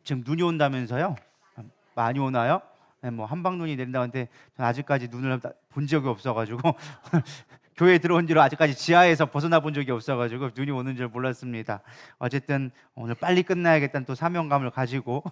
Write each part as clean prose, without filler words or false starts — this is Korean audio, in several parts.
지금 눈이 온다면서요? 많이 오나요? 네, 뭐 한방눈이 내린다는데 전 아직까지 눈을 본 적이 없어가지고 교회에 들어온 뒤로 아직까지 지하에서 벗어나 본 적이 없어가지고 눈이 오는 줄 몰랐습니다. 어쨌든 오늘 빨리 끝나야겠다는 또 사명감을 가지고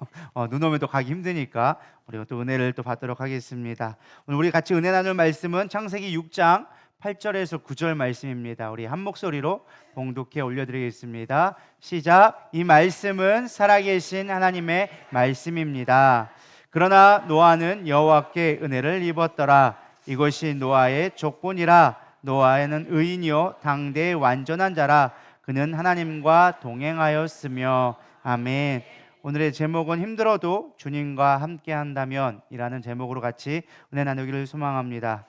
눈 오면 또 가기 힘드니까 우리가 또 은혜를 또 받도록 하겠습니다. 오늘 우리 같이 은혜 나눌 말씀은 창세기 6장 8절에서 9절 말씀입니다. 우리 한 목소리로 봉독해 올려드리겠습니다. 시작. 이 말씀은 살아계신 하나님의 말씀입니다. 그러나 노아는 여호와께 은혜를 입었더라. 이것이 노아의 조건이라. 노아는 의인이요 당대의 완전한 자라. 그는 하나님과 동행하였으며. 아멘. 오늘의 제목은 힘들어도 주님과 함께 한다면 이라는 제목으로 같이 은혜 나누기를 소망합니다.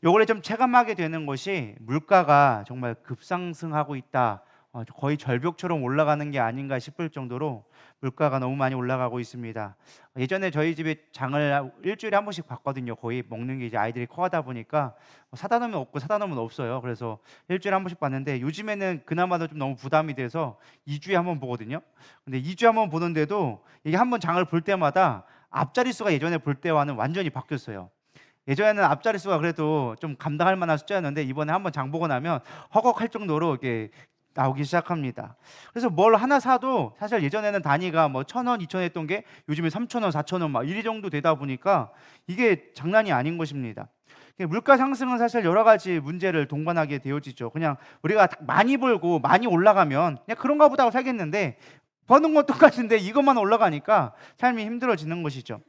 요번에 좀 체감하게 되는 것이 물가가 정말 급상승하고 있다. 거의 절벽처럼 올라가는 게 아닌가 싶을 정도로 물가가 너무 많이 올라가고 있습니다. 예전에 저희 집에 장을 일주일에 한 번씩 봤거든요. 거의 먹는 게 이제 아이들이 커가다 보니까 사다 놓으면 없고 사다 놓으면 없어요. 그래서 일주일에 한 번씩 봤는데 요즘에는 그나마도 좀 너무 부담이 돼서 2주에 한 번 보거든요. 근데 2주에 한 번 보는데도 이게 한 번 장을 볼 때마다 앞자릿수가 예전에 볼 때와는 완전히 바뀌었어요. 예전에는 앞자릿수가 그래도 좀 감당할 만한 숫자였는데 이번에 한번 장 보고 나면 허걱할 정도로 이게 나오기 시작합니다. 그래서 뭘 하나 사도 사실 예전에는 단위가 뭐 1,000원, 2,000원 했던 게 요즘에 3,000원, 4,000원 막 이 정도 되다 보니까 이게 장난이 아닌 것입니다. 물가 상승은 사실 여러 가지 문제를 동반하게 되어지죠. 그냥 우리가 많이 벌고 많이 올라가면 그냥 그런가 보다 하고 살겠는데 버는 건 똑같은데 이것만 올라가니까 삶이 힘들어지는 것이죠.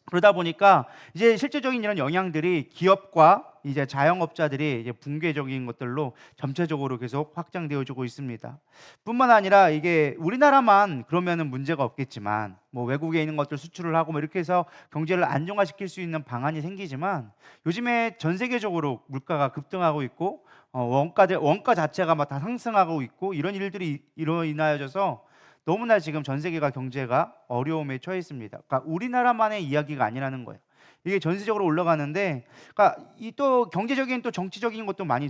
그러다 보니까 이제 실제적인 이런 영향들이 기업과 이제 자영업자들이 이제 붕괴적인 것들로 전체적으로 계속 확장되어지고 있습니다. 뿐만 아니라 이게 우리나라만 그러면은 문제가 없겠지만 뭐 외국에 있는 것들 수출을 하고 뭐 이렇게 해서 경제를 안정화시킬 수 있는 방안이 생기지만 요즘에 전 세계적으로 물가가 급등하고 있고 원가 자체가 막 다 상승하고 있고 이런 일들이 이로 인하여져서 너무나 지금 전 세계가 경제가 어려움에 처해 있습니다. 그러니까 우리나라만의 이야기가 아니라는 거예요. 이게 전세적으로 올라가는데, 그러니까 이 또 경제적인 또 정치적인 것도 많이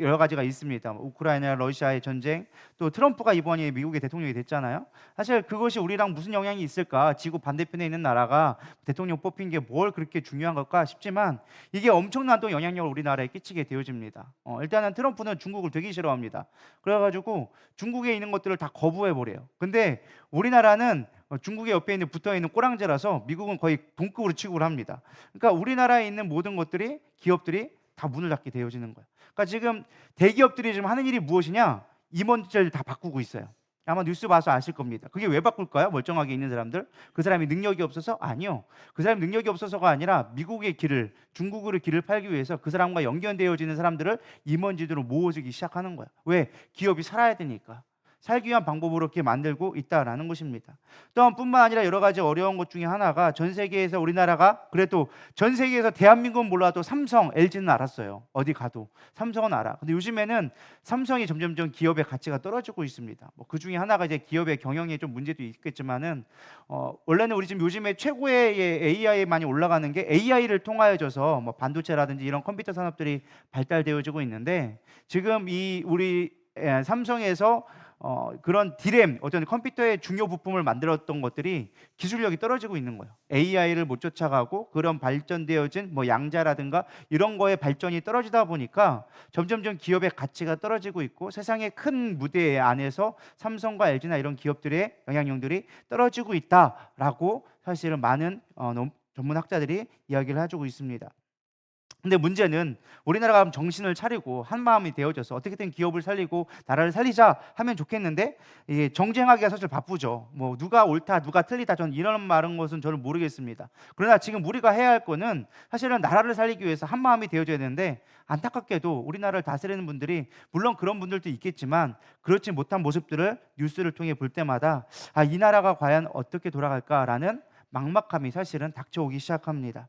여러 가지가 있습니다. 뭐 우크라이나, 러시아의 전쟁, 또 트럼프가 이번에 미국의 대통령이 됐잖아요. 사실 그것이 우리랑 무슨 영향이 있을까? 지구 반대편에 있는 나라가 대통령 뽑힌 게 뭘 그렇게 중요한 걸까 싶지만 이게 엄청난 또 영향력을 우리나라에 끼치게 되어집니다. 일단은 트럼프는 중국을 되게 싫어합니다. 그래가지고 중국에 있는 것들을 다 거부해 버려요. 근데 우리나라는 중국의 옆에 있는 붙어 있는 꼬랑지라서 미국은 거의 동급으로 취급을 합니다. 그러니까 우리나라에 있는 모든 것들이 기업들이 다 문을 닫게 되어지는 거예요. 그러니까 지금 대기업들이 지금 하는 일이 무엇이냐? 임원들을 다 바꾸고 있어요. 아마 뉴스 봐서 아실 겁니다. 그게 왜 바꿀까요? 멀쩡하게 있는 사람들? 그 사람이 능력이 없어서? 아니요. 그 사람이 능력이 없어서가 아니라 미국의 길을, 중국으로 길을 팔기 위해서 그 사람과 연결되어지는 사람들을 임원지대로 모아주기 시작하는 거예요. 왜? 기업이 살아야 되니까. 살기 위한 방법으로 이렇게 만들고 있다라는 것입니다. 또한 뿐만 아니라 여러 가지 어려운 것 중에 하나가 전 세계에서 우리나라가 그래도 전 세계에서 대한민국은 몰라도 삼성, LG는 알았어요. 어디 가도 삼성은 알아. 근데 요즘에는 삼성이 점점점 기업의 가치가 떨어지고 있습니다. 뭐 그 중에 하나가 이제 기업의 경영에 좀 문제도 있겠지만은 원래는 우리 지금 요즘에 최고의 AI 많이 올라가는 게 AI를 통하여져서 뭐 반도체라든지 이런 컴퓨터 산업들이 발달되어지고 있는데 지금 이 우리 삼성에서 그런 디램, 어떤 컴퓨터의 중요 부품을 만들었던 것들이 기술력이 떨어지고 있는 거예요. AI를 못 쫓아가고 그런 발전되어진 뭐 양자라든가 이런 거의 발전이 떨어지다 보니까 점점점 기업의 가치가 떨어지고 있고 세상의 큰 무대 안에서 삼성과 LG나 이런 기업들의 영향력들이 떨어지고 있다라고 사실은 많은 전문 학자들이 이야기를 해주고 있습니다. 근데 문제는 우리나라가 정신을 차리고 한 마음이 되어져서 어떻게든 기업을 살리고 나라를 살리자 하면 좋겠는데 이게 정쟁하기가 사실 바쁘죠. 뭐 누가 옳다 누가 틀리다 전 이런 말은 것은 저는 모르겠습니다. 그러나 지금 우리가 해야 할 거는 사실은 나라를 살리기 위해서 한 마음이 되어져야 되는데 안타깝게도 우리나라를 다스리는 분들이 물론 그런 분들도 있겠지만 그렇지 못한 모습들을 뉴스를 통해 볼 때마다 이 나라가 과연 어떻게 돌아갈까라는 막막함이 사실은 닥쳐오기 시작합니다.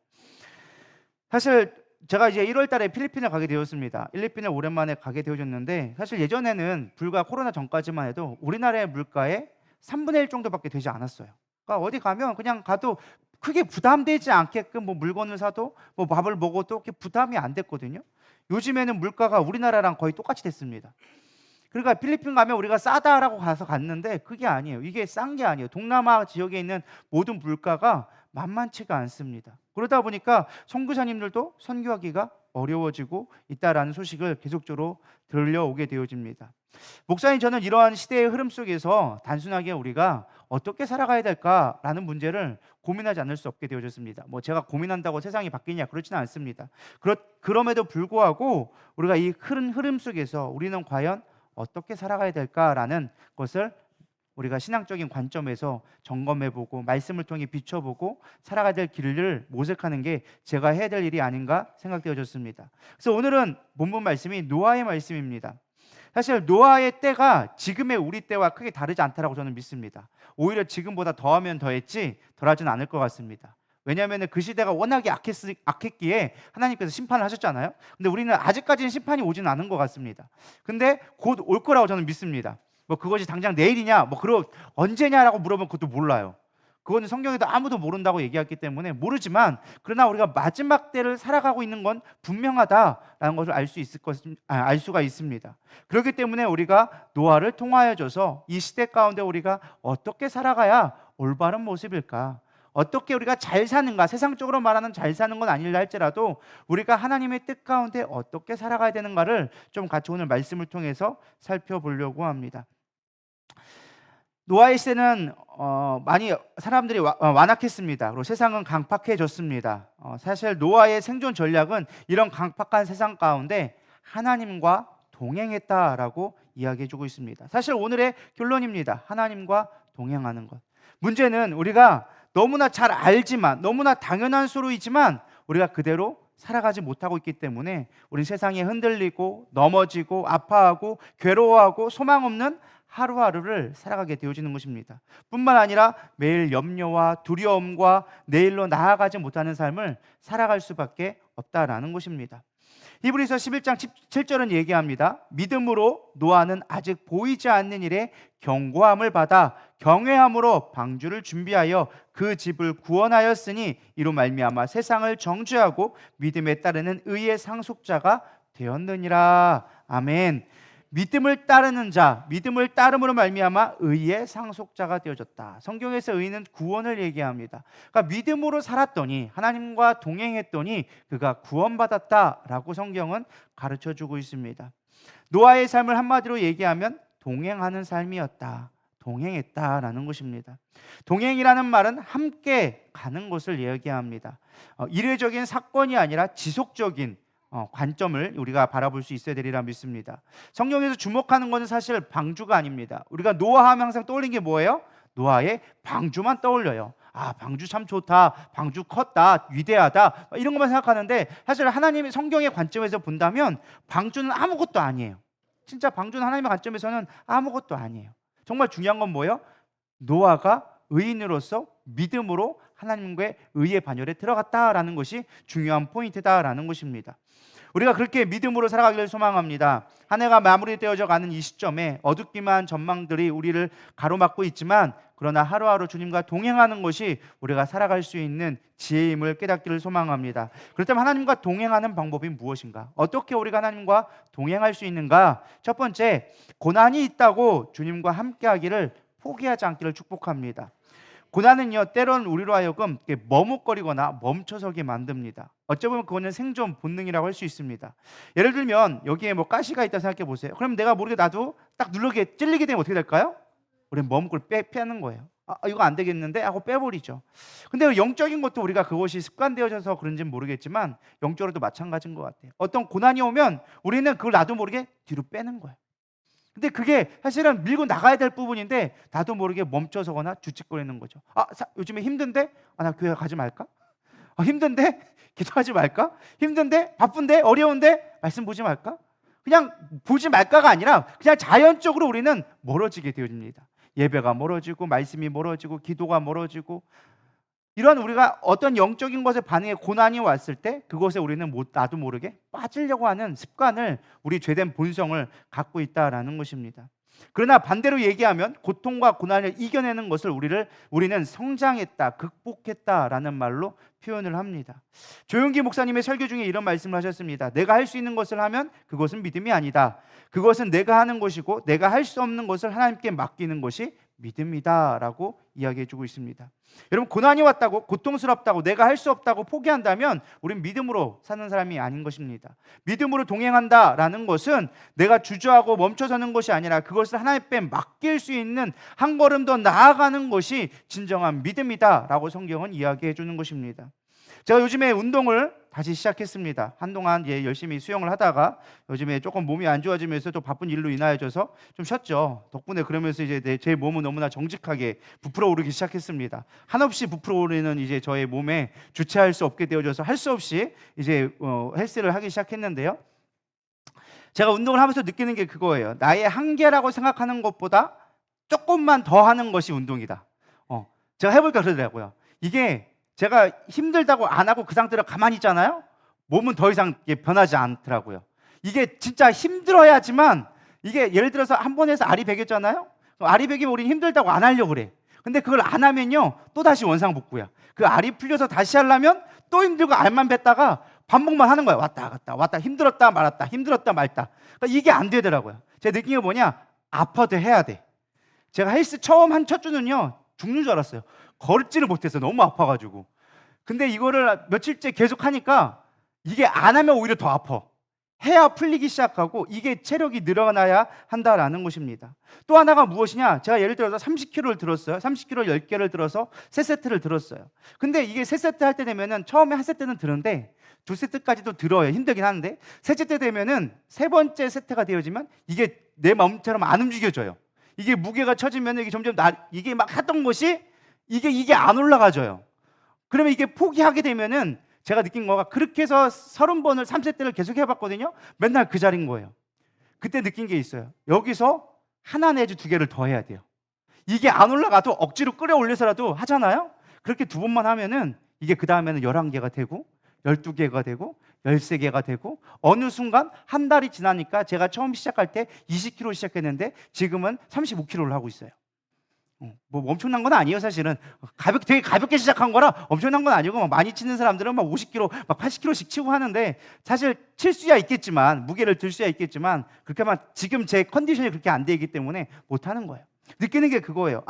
사실 제가 이제 1월 달에 필리핀에 가게 되었습니다. 필리핀에 오랜만에 가게 되어졌는데 사실 예전에는 불과 코로나 전까지만 해도 우리나라의 물가의 3분의 1 정도밖에 되지 않았어요. 그러니까 어디 가면 그냥 가도 크게 부담되지 않게끔 뭐 물건을 사도 뭐 밥을 먹어도 그렇게 부담이 안 됐거든요. 요즘에는 물가가 우리나라랑 거의 똑같이 됐습니다. 그러니까 필리핀 가면 우리가 싸다라고 가서 갔는데 그게 아니에요. 이게 싼 게 아니에요. 동남아 지역에 있는 모든 물가가 만만치가 않습니다. 그러다 보니까 선교사님들도 선교하기가 어려워지고 있다라는 소식을 계속적으로 들려오게 되어집니다. 목사님, 저는 이러한 시대의 흐름 속에서 단순하게 우리가 어떻게 살아가야 될까라는 문제를 고민하지 않을 수 없게 되어졌습니다. 뭐 제가 고민한다고 세상이 바뀌냐, 그렇지는 않습니다. 그럼에도 불구하고 우리가 이 큰 흐름 속에서 우리는 과연 어떻게 살아가야 될까라는 것을 우리가 신앙적인 관점에서 점검해보고 말씀을 통해 비춰보고 살아가야 될 길을 모색하는 게 제가 해야 될 일이 아닌가 생각되어졌습니다. 그래서 오늘은 본문 말씀이 노아의 말씀입니다. 사실 노아의 때가 지금의 우리 때와 크게 다르지 않다라고 저는 믿습니다. 오히려 지금보다 더하면 더했지 덜하지는 않을 것 같습니다. 왜냐하면 그 시대가 워낙에 악했기에 하나님께서 심판을 하셨잖아요. 근데 우리는 아직까지는 심판이 오지는 않은 것 같습니다. 근데 곧 올 거라고 저는 믿습니다. 뭐 그것이 당장 내일이냐, 뭐 언제냐라고 물어보면 그것도 몰라요. 그거는 성경에도 아무도 모른다고 얘기했기 때문에 모르지만, 그러나 우리가 마지막 때를 살아가고 있는 건 분명하다라는 것을 알 수가 있습니다. 그렇기 때문에 우리가 노아를 통하여져서 이 시대 가운데 우리가 어떻게 살아가야 올바른 모습일까? 어떻게 우리가 잘 사는가? 세상적으로 말하는 잘 사는 건 아닐라 할지라도 우리가 하나님의 뜻 가운데 어떻게 살아가야 되는가를 좀 같이 오늘 말씀을 통해서 살펴보려고 합니다. 노아의 시대는 많이 사람들이 완악했습니다. 그리고 세상은 강팍해졌습니다. 사실 노아의 생존 전략은 이런 강팍한 세상 가운데 하나님과 동행했다라고 이야기해주고 있습니다. 사실 오늘의 결론입니다. 하나님과 동행하는 것. 문제는 우리가 너무나 잘 알지만, 너무나 당연한 수로이지만 우리가 그대로 살아가지 못하고 있기 때문에 우리 세상에 흔들리고 넘어지고 아파하고 괴로워하고 소망 없는 하루하루를 살아가게 되어지는 것입니다. 뿐만 아니라 매일 염려와 두려움과 내일로 나아가지 못하는 삶을 살아갈 수밖에 없다라는 것입니다. 히브리서 11장 7절은 얘기합니다. 믿음으로 노아는 아직 보이지 않는 일에 경고함을 받아 경외함으로 방주를 준비하여 그 집을 구원하였으니 이로 말미암아 세상을 정죄하고 믿음에 따르는 의의 상속자가 되었느니라. 아멘. 믿음을 따르는 자, 믿음을 따름으로 말미암아 의의 상속자가 되어졌다. 성경에서 의는 구원을 얘기합니다. 그러니까 믿음으로 살았더니, 하나님과 동행했더니 그가 구원받았다라고 성경은 가르쳐주고 있습니다. 노아의 삶을 한마디로 얘기하면 동행하는 삶이었다, 동행했다라는 것입니다. 동행이라는 말은 함께 가는 것을 얘기합니다. 이례적인 사건이 아니라 지속적인 관점을 우리가 바라볼 수 있어야 되리라 믿습니다. 성경에서 주목하는 것은 사실 방주가 아닙니다. 우리가 노아하면 항상 떠올린 게 뭐예요? 노아의 방주만 떠올려요. 아, 방주 참 좋다, 방주 컸다, 위대하다, 이런 것만 생각하는데 사실 하나님의 성경의 관점에서 본다면 방주는 아무것도 아니에요. 진짜 방주는 하나님의 관점에서는 아무것도 아니에요. 정말 중요한 건 뭐예요? 노아가 의인으로서 믿음으로 하나님과의 의의 반열에 들어갔다라는 것이 중요한 포인트다라는 것입니다. 우리가 그렇게 믿음으로 살아가기를 소망합니다. 한 해가 마무리되어져 가는 이 시점에 어둡기만 전망들이 우리를 가로막고 있지만, 그러나 하루하루 주님과 동행하는 것이 우리가 살아갈 수 있는 지혜임을 깨닫기를 소망합니다. 그렇다면 하나님과 동행하는 방법이 무엇인가? 어떻게 우리가 하나님과 동행할 수 있는가? 첫 번째, 고난이 있다고 주님과 함께하기를 포기하지 않기를 축복합니다. 고난은요, 때론 우리로 하여금 머뭇거리거나 멈춰서게 만듭니다. 어쩌면 그거는 생존 본능이라고 할 수 있습니다. 예를 들면 여기에 뭐 가시가 있다 생각해 보세요. 그럼 내가 모르게 나도 딱 찔리게 되면 어떻게 될까요? 우리는 머뭇거리 피하는 거예요. 이거 안 되겠는데 하고 빼버리죠. 근데 영적인 것도 우리가 그것이 습관되어져서 그런지는 모르겠지만 영적으로도 마찬가지인 것 같아요. 어떤 고난이 오면 우리는 그걸 나도 모르게 뒤로 빼는 거예요. 근데 그게 사실은 밀고 나가야 될 부분인데 나도 모르게 멈춰서거나 주짓거리는 거죠. 요즘에 힘든데? 나 교회 가지 말까? 힘든데? 기도하지 말까? 힘든데? 바쁜데? 어려운데? 말씀 보지 말까? 그냥 보지 말까가 아니라 그냥 자연적으로 우리는 멀어지게 되어집니다. 예배가 멀어지고 말씀이 멀어지고 기도가 멀어지고, 이런 우리가 어떤 영적인 것에 반응해 고난이 왔을 때 그것에 우리는 나도 모르게 빠지려고 하는 습관을, 우리 죄된 본성을 갖고 있다라는 것입니다. 그러나 반대로 얘기하면 고통과 고난을 이겨내는 것을 우리는 성장했다, 극복했다라는 말로 표현을 합니다. 조용기 목사님의 설교 중에 이런 말씀을 하셨습니다. 내가 할 수 있는 것을 하면 그것은 믿음이 아니다. 그것은 내가 하는 것이고 내가 할 수 없는 것을 하나님께 맡기는 것이 믿음이다라고 이야기해 주고 있습니다. 여러분, 고난이 왔다고, 고통스럽다고, 내가 할 수 없다고 포기한다면 우린 믿음으로 사는 사람이 아닌 것입니다. 믿음으로 동행한다라는 것은 내가 주저하고 멈춰서는 것이 아니라 그것을 하나님께 맡길 수 있는 한 걸음 더 나아가는 것이 진정한 믿음이다라고 성경은 이야기해 주는 것입니다. 제가 요즘에 운동을 다시 시작했습니다. 한동안 열심히 수영을 하다가 요즘에 조금 몸이 안 좋아지면서 또 바쁜 일로 인하여져서 좀 쉬었죠. 덕분에 그러면서 이제 제 몸은 너무나 정직하게 부풀어 오르기 시작했습니다. 한없이 부풀어 오르는 이제 저의 몸에 주체할 수 없게 되어져서 할 수 없이 이제 헬스를 하기 시작했는데요. 제가 운동을 하면서 느끼는 게 그거예요. 나의 한계라고 생각하는 것보다 조금만 더 하는 것이 운동이다. 제가 해보니까 그러더라고요. 이게 제가 힘들다고 안 하고 그 상태로 가만히 있잖아요. 몸은 더 이상 변하지 않더라고요. 이게 진짜 힘들어야지만, 이게 예를 들어서 한 번 해서 알이 배겼잖아요. 알이 배기면 우리는 힘들다고 안 하려고 그래. 근데 그걸 안 하면요 또 다시 원상복구야. 그 알이 풀려서 다시 하려면 또 힘들고 알만 뱉다가 반복만 하는 거야. 왔다 갔다 왔다, 힘들었다 말았다, 힘들었다 말다. 그러니까 이게 안 되더라고요. 제가 느낀 게 뭐냐, 아파도 해야 돼. 제가 헬스 처음 한 첫 주는요 죽는 줄 알았어요. 걷지를 못해서 너무 아파가지고. 근데 이거를 며칠째 계속 하니까 이게 안 하면 오히려 더 아파. 해야 풀리기 시작하고 이게 체력이 늘어나야 한다라는 것입니다. 또 하나가 무엇이냐, 제가 예를 들어서 30kg를 들었어요. 30kg 10개를 들어서 3세트를 들었어요. 근데 이게 3세트 할 때 되면은 처음에 한 세트는 드는데 2세트까지도 들어요. 힘들긴 하는데 3세트 되면은 3번째 세트가 되어지면 이게 내 마음처럼 안 움직여져요. 이게 무게가 처지면 이게 점점 이게 막 하던 것이 이게 안 올라가져요. 그러면 이게 포기하게 되면은, 제가 느낀 거가 그렇게 해서 30번을 3세트를 계속 해봤거든요. 맨날 그 자리인 거예요. 그때 느낀 게 있어요. 여기서 하나 내지 2개를 더 해야 돼요. 이게 안 올라가도 억지로 끌어올려서라도 하잖아요. 그렇게 2번만 하면은 이게 그 다음에는 11개가 되고 12개가 되고 13개가 되고, 어느 순간 한 달이 지나니까 제가 처음 시작할 때 20kg 시작했는데 지금은 35kg를 하고 있어요. 뭐 엄청난 건 아니에요. 사실은 되게 가볍게 시작한 거라 엄청난 건 아니고, 막 많이 치는 사람들은 막 50kg, 막 80kg씩 치고 하는데, 사실 칠 수야 있겠지만, 무게를 들 수야 있겠지만, 그렇게만 지금 제 컨디션이 그렇게 안 되기 때문에 못 하는 거예요. 느끼는 게 그거예요.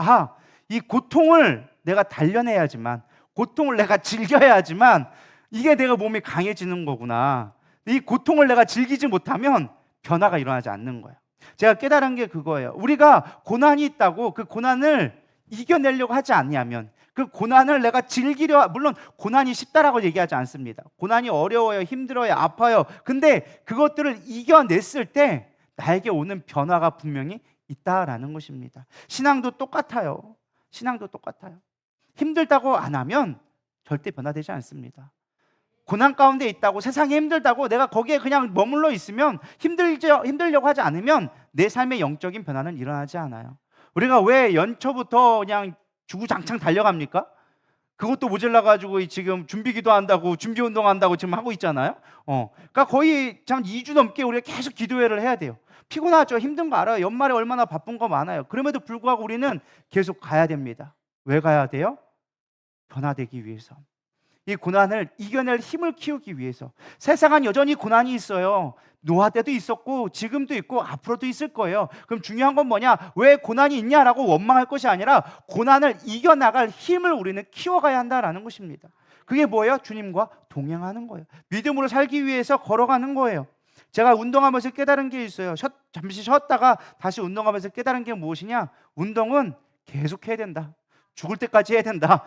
이 고통을 내가 단련해야지만, 고통을 내가 즐겨야지만 이게 내가 몸이 강해지는 거구나. 이 고통을 내가 즐기지 못하면 변화가 일어나지 않는 거예요. 제가 깨달은 게 그거예요. 우리가 고난이 있다고 그 고난을 이겨내려고 하지 않냐면, 그 고난을 내가 물론 고난이 쉽다라고 얘기하지 않습니다. 고난이 어려워요, 힘들어요, 아파요. 근데 그것들을 이겨냈을 때 나에게 오는 변화가 분명히 있다라는 것입니다. 신앙도 똑같아요. 힘들다고 안 하면 절대 변화되지 않습니다. 고난 가운데 있다고, 세상이 힘들다고 내가 거기에 그냥 머물러 있으면, 힘들려고 하지 않으면 내 삶의 영적인 변화는 일어나지 않아요. 우리가 왜 연초부터 그냥 주구장창 달려갑니까? 그것도 모자라가지고 지금 준비기도 한다고, 준비 운동한다고 지금 하고 있잖아요. 그러니까 거의 2주 넘게 우리가 계속 기도회를 해야 돼요. 피곤하죠. 힘든 거 알아요. 연말에 얼마나 바쁜 거 많아요. 그럼에도 불구하고 우리는 계속 가야 됩니다. 왜 가야 돼요? 변화되기 위해서. 이 고난을 이겨낼 힘을 키우기 위해서. 세상은 여전히 고난이 있어요. 노아 때도 있었고 지금도 있고 앞으로도 있을 거예요. 그럼 중요한 건 뭐냐? 왜 고난이 있냐라고 원망할 것이 아니라 고난을 이겨나갈 힘을 우리는 키워가야 한다라는 것입니다. 그게 뭐예요? 주님과 동행하는 거예요. 믿음으로 살기 위해서 걸어가는 거예요. 제가 운동하면서 깨달은 게 있어요. 잠시 쉬었다가 다시 운동하면서 깨달은 게 무엇이냐? 운동은 계속 해야 된다. 죽을 때까지 해야 된다.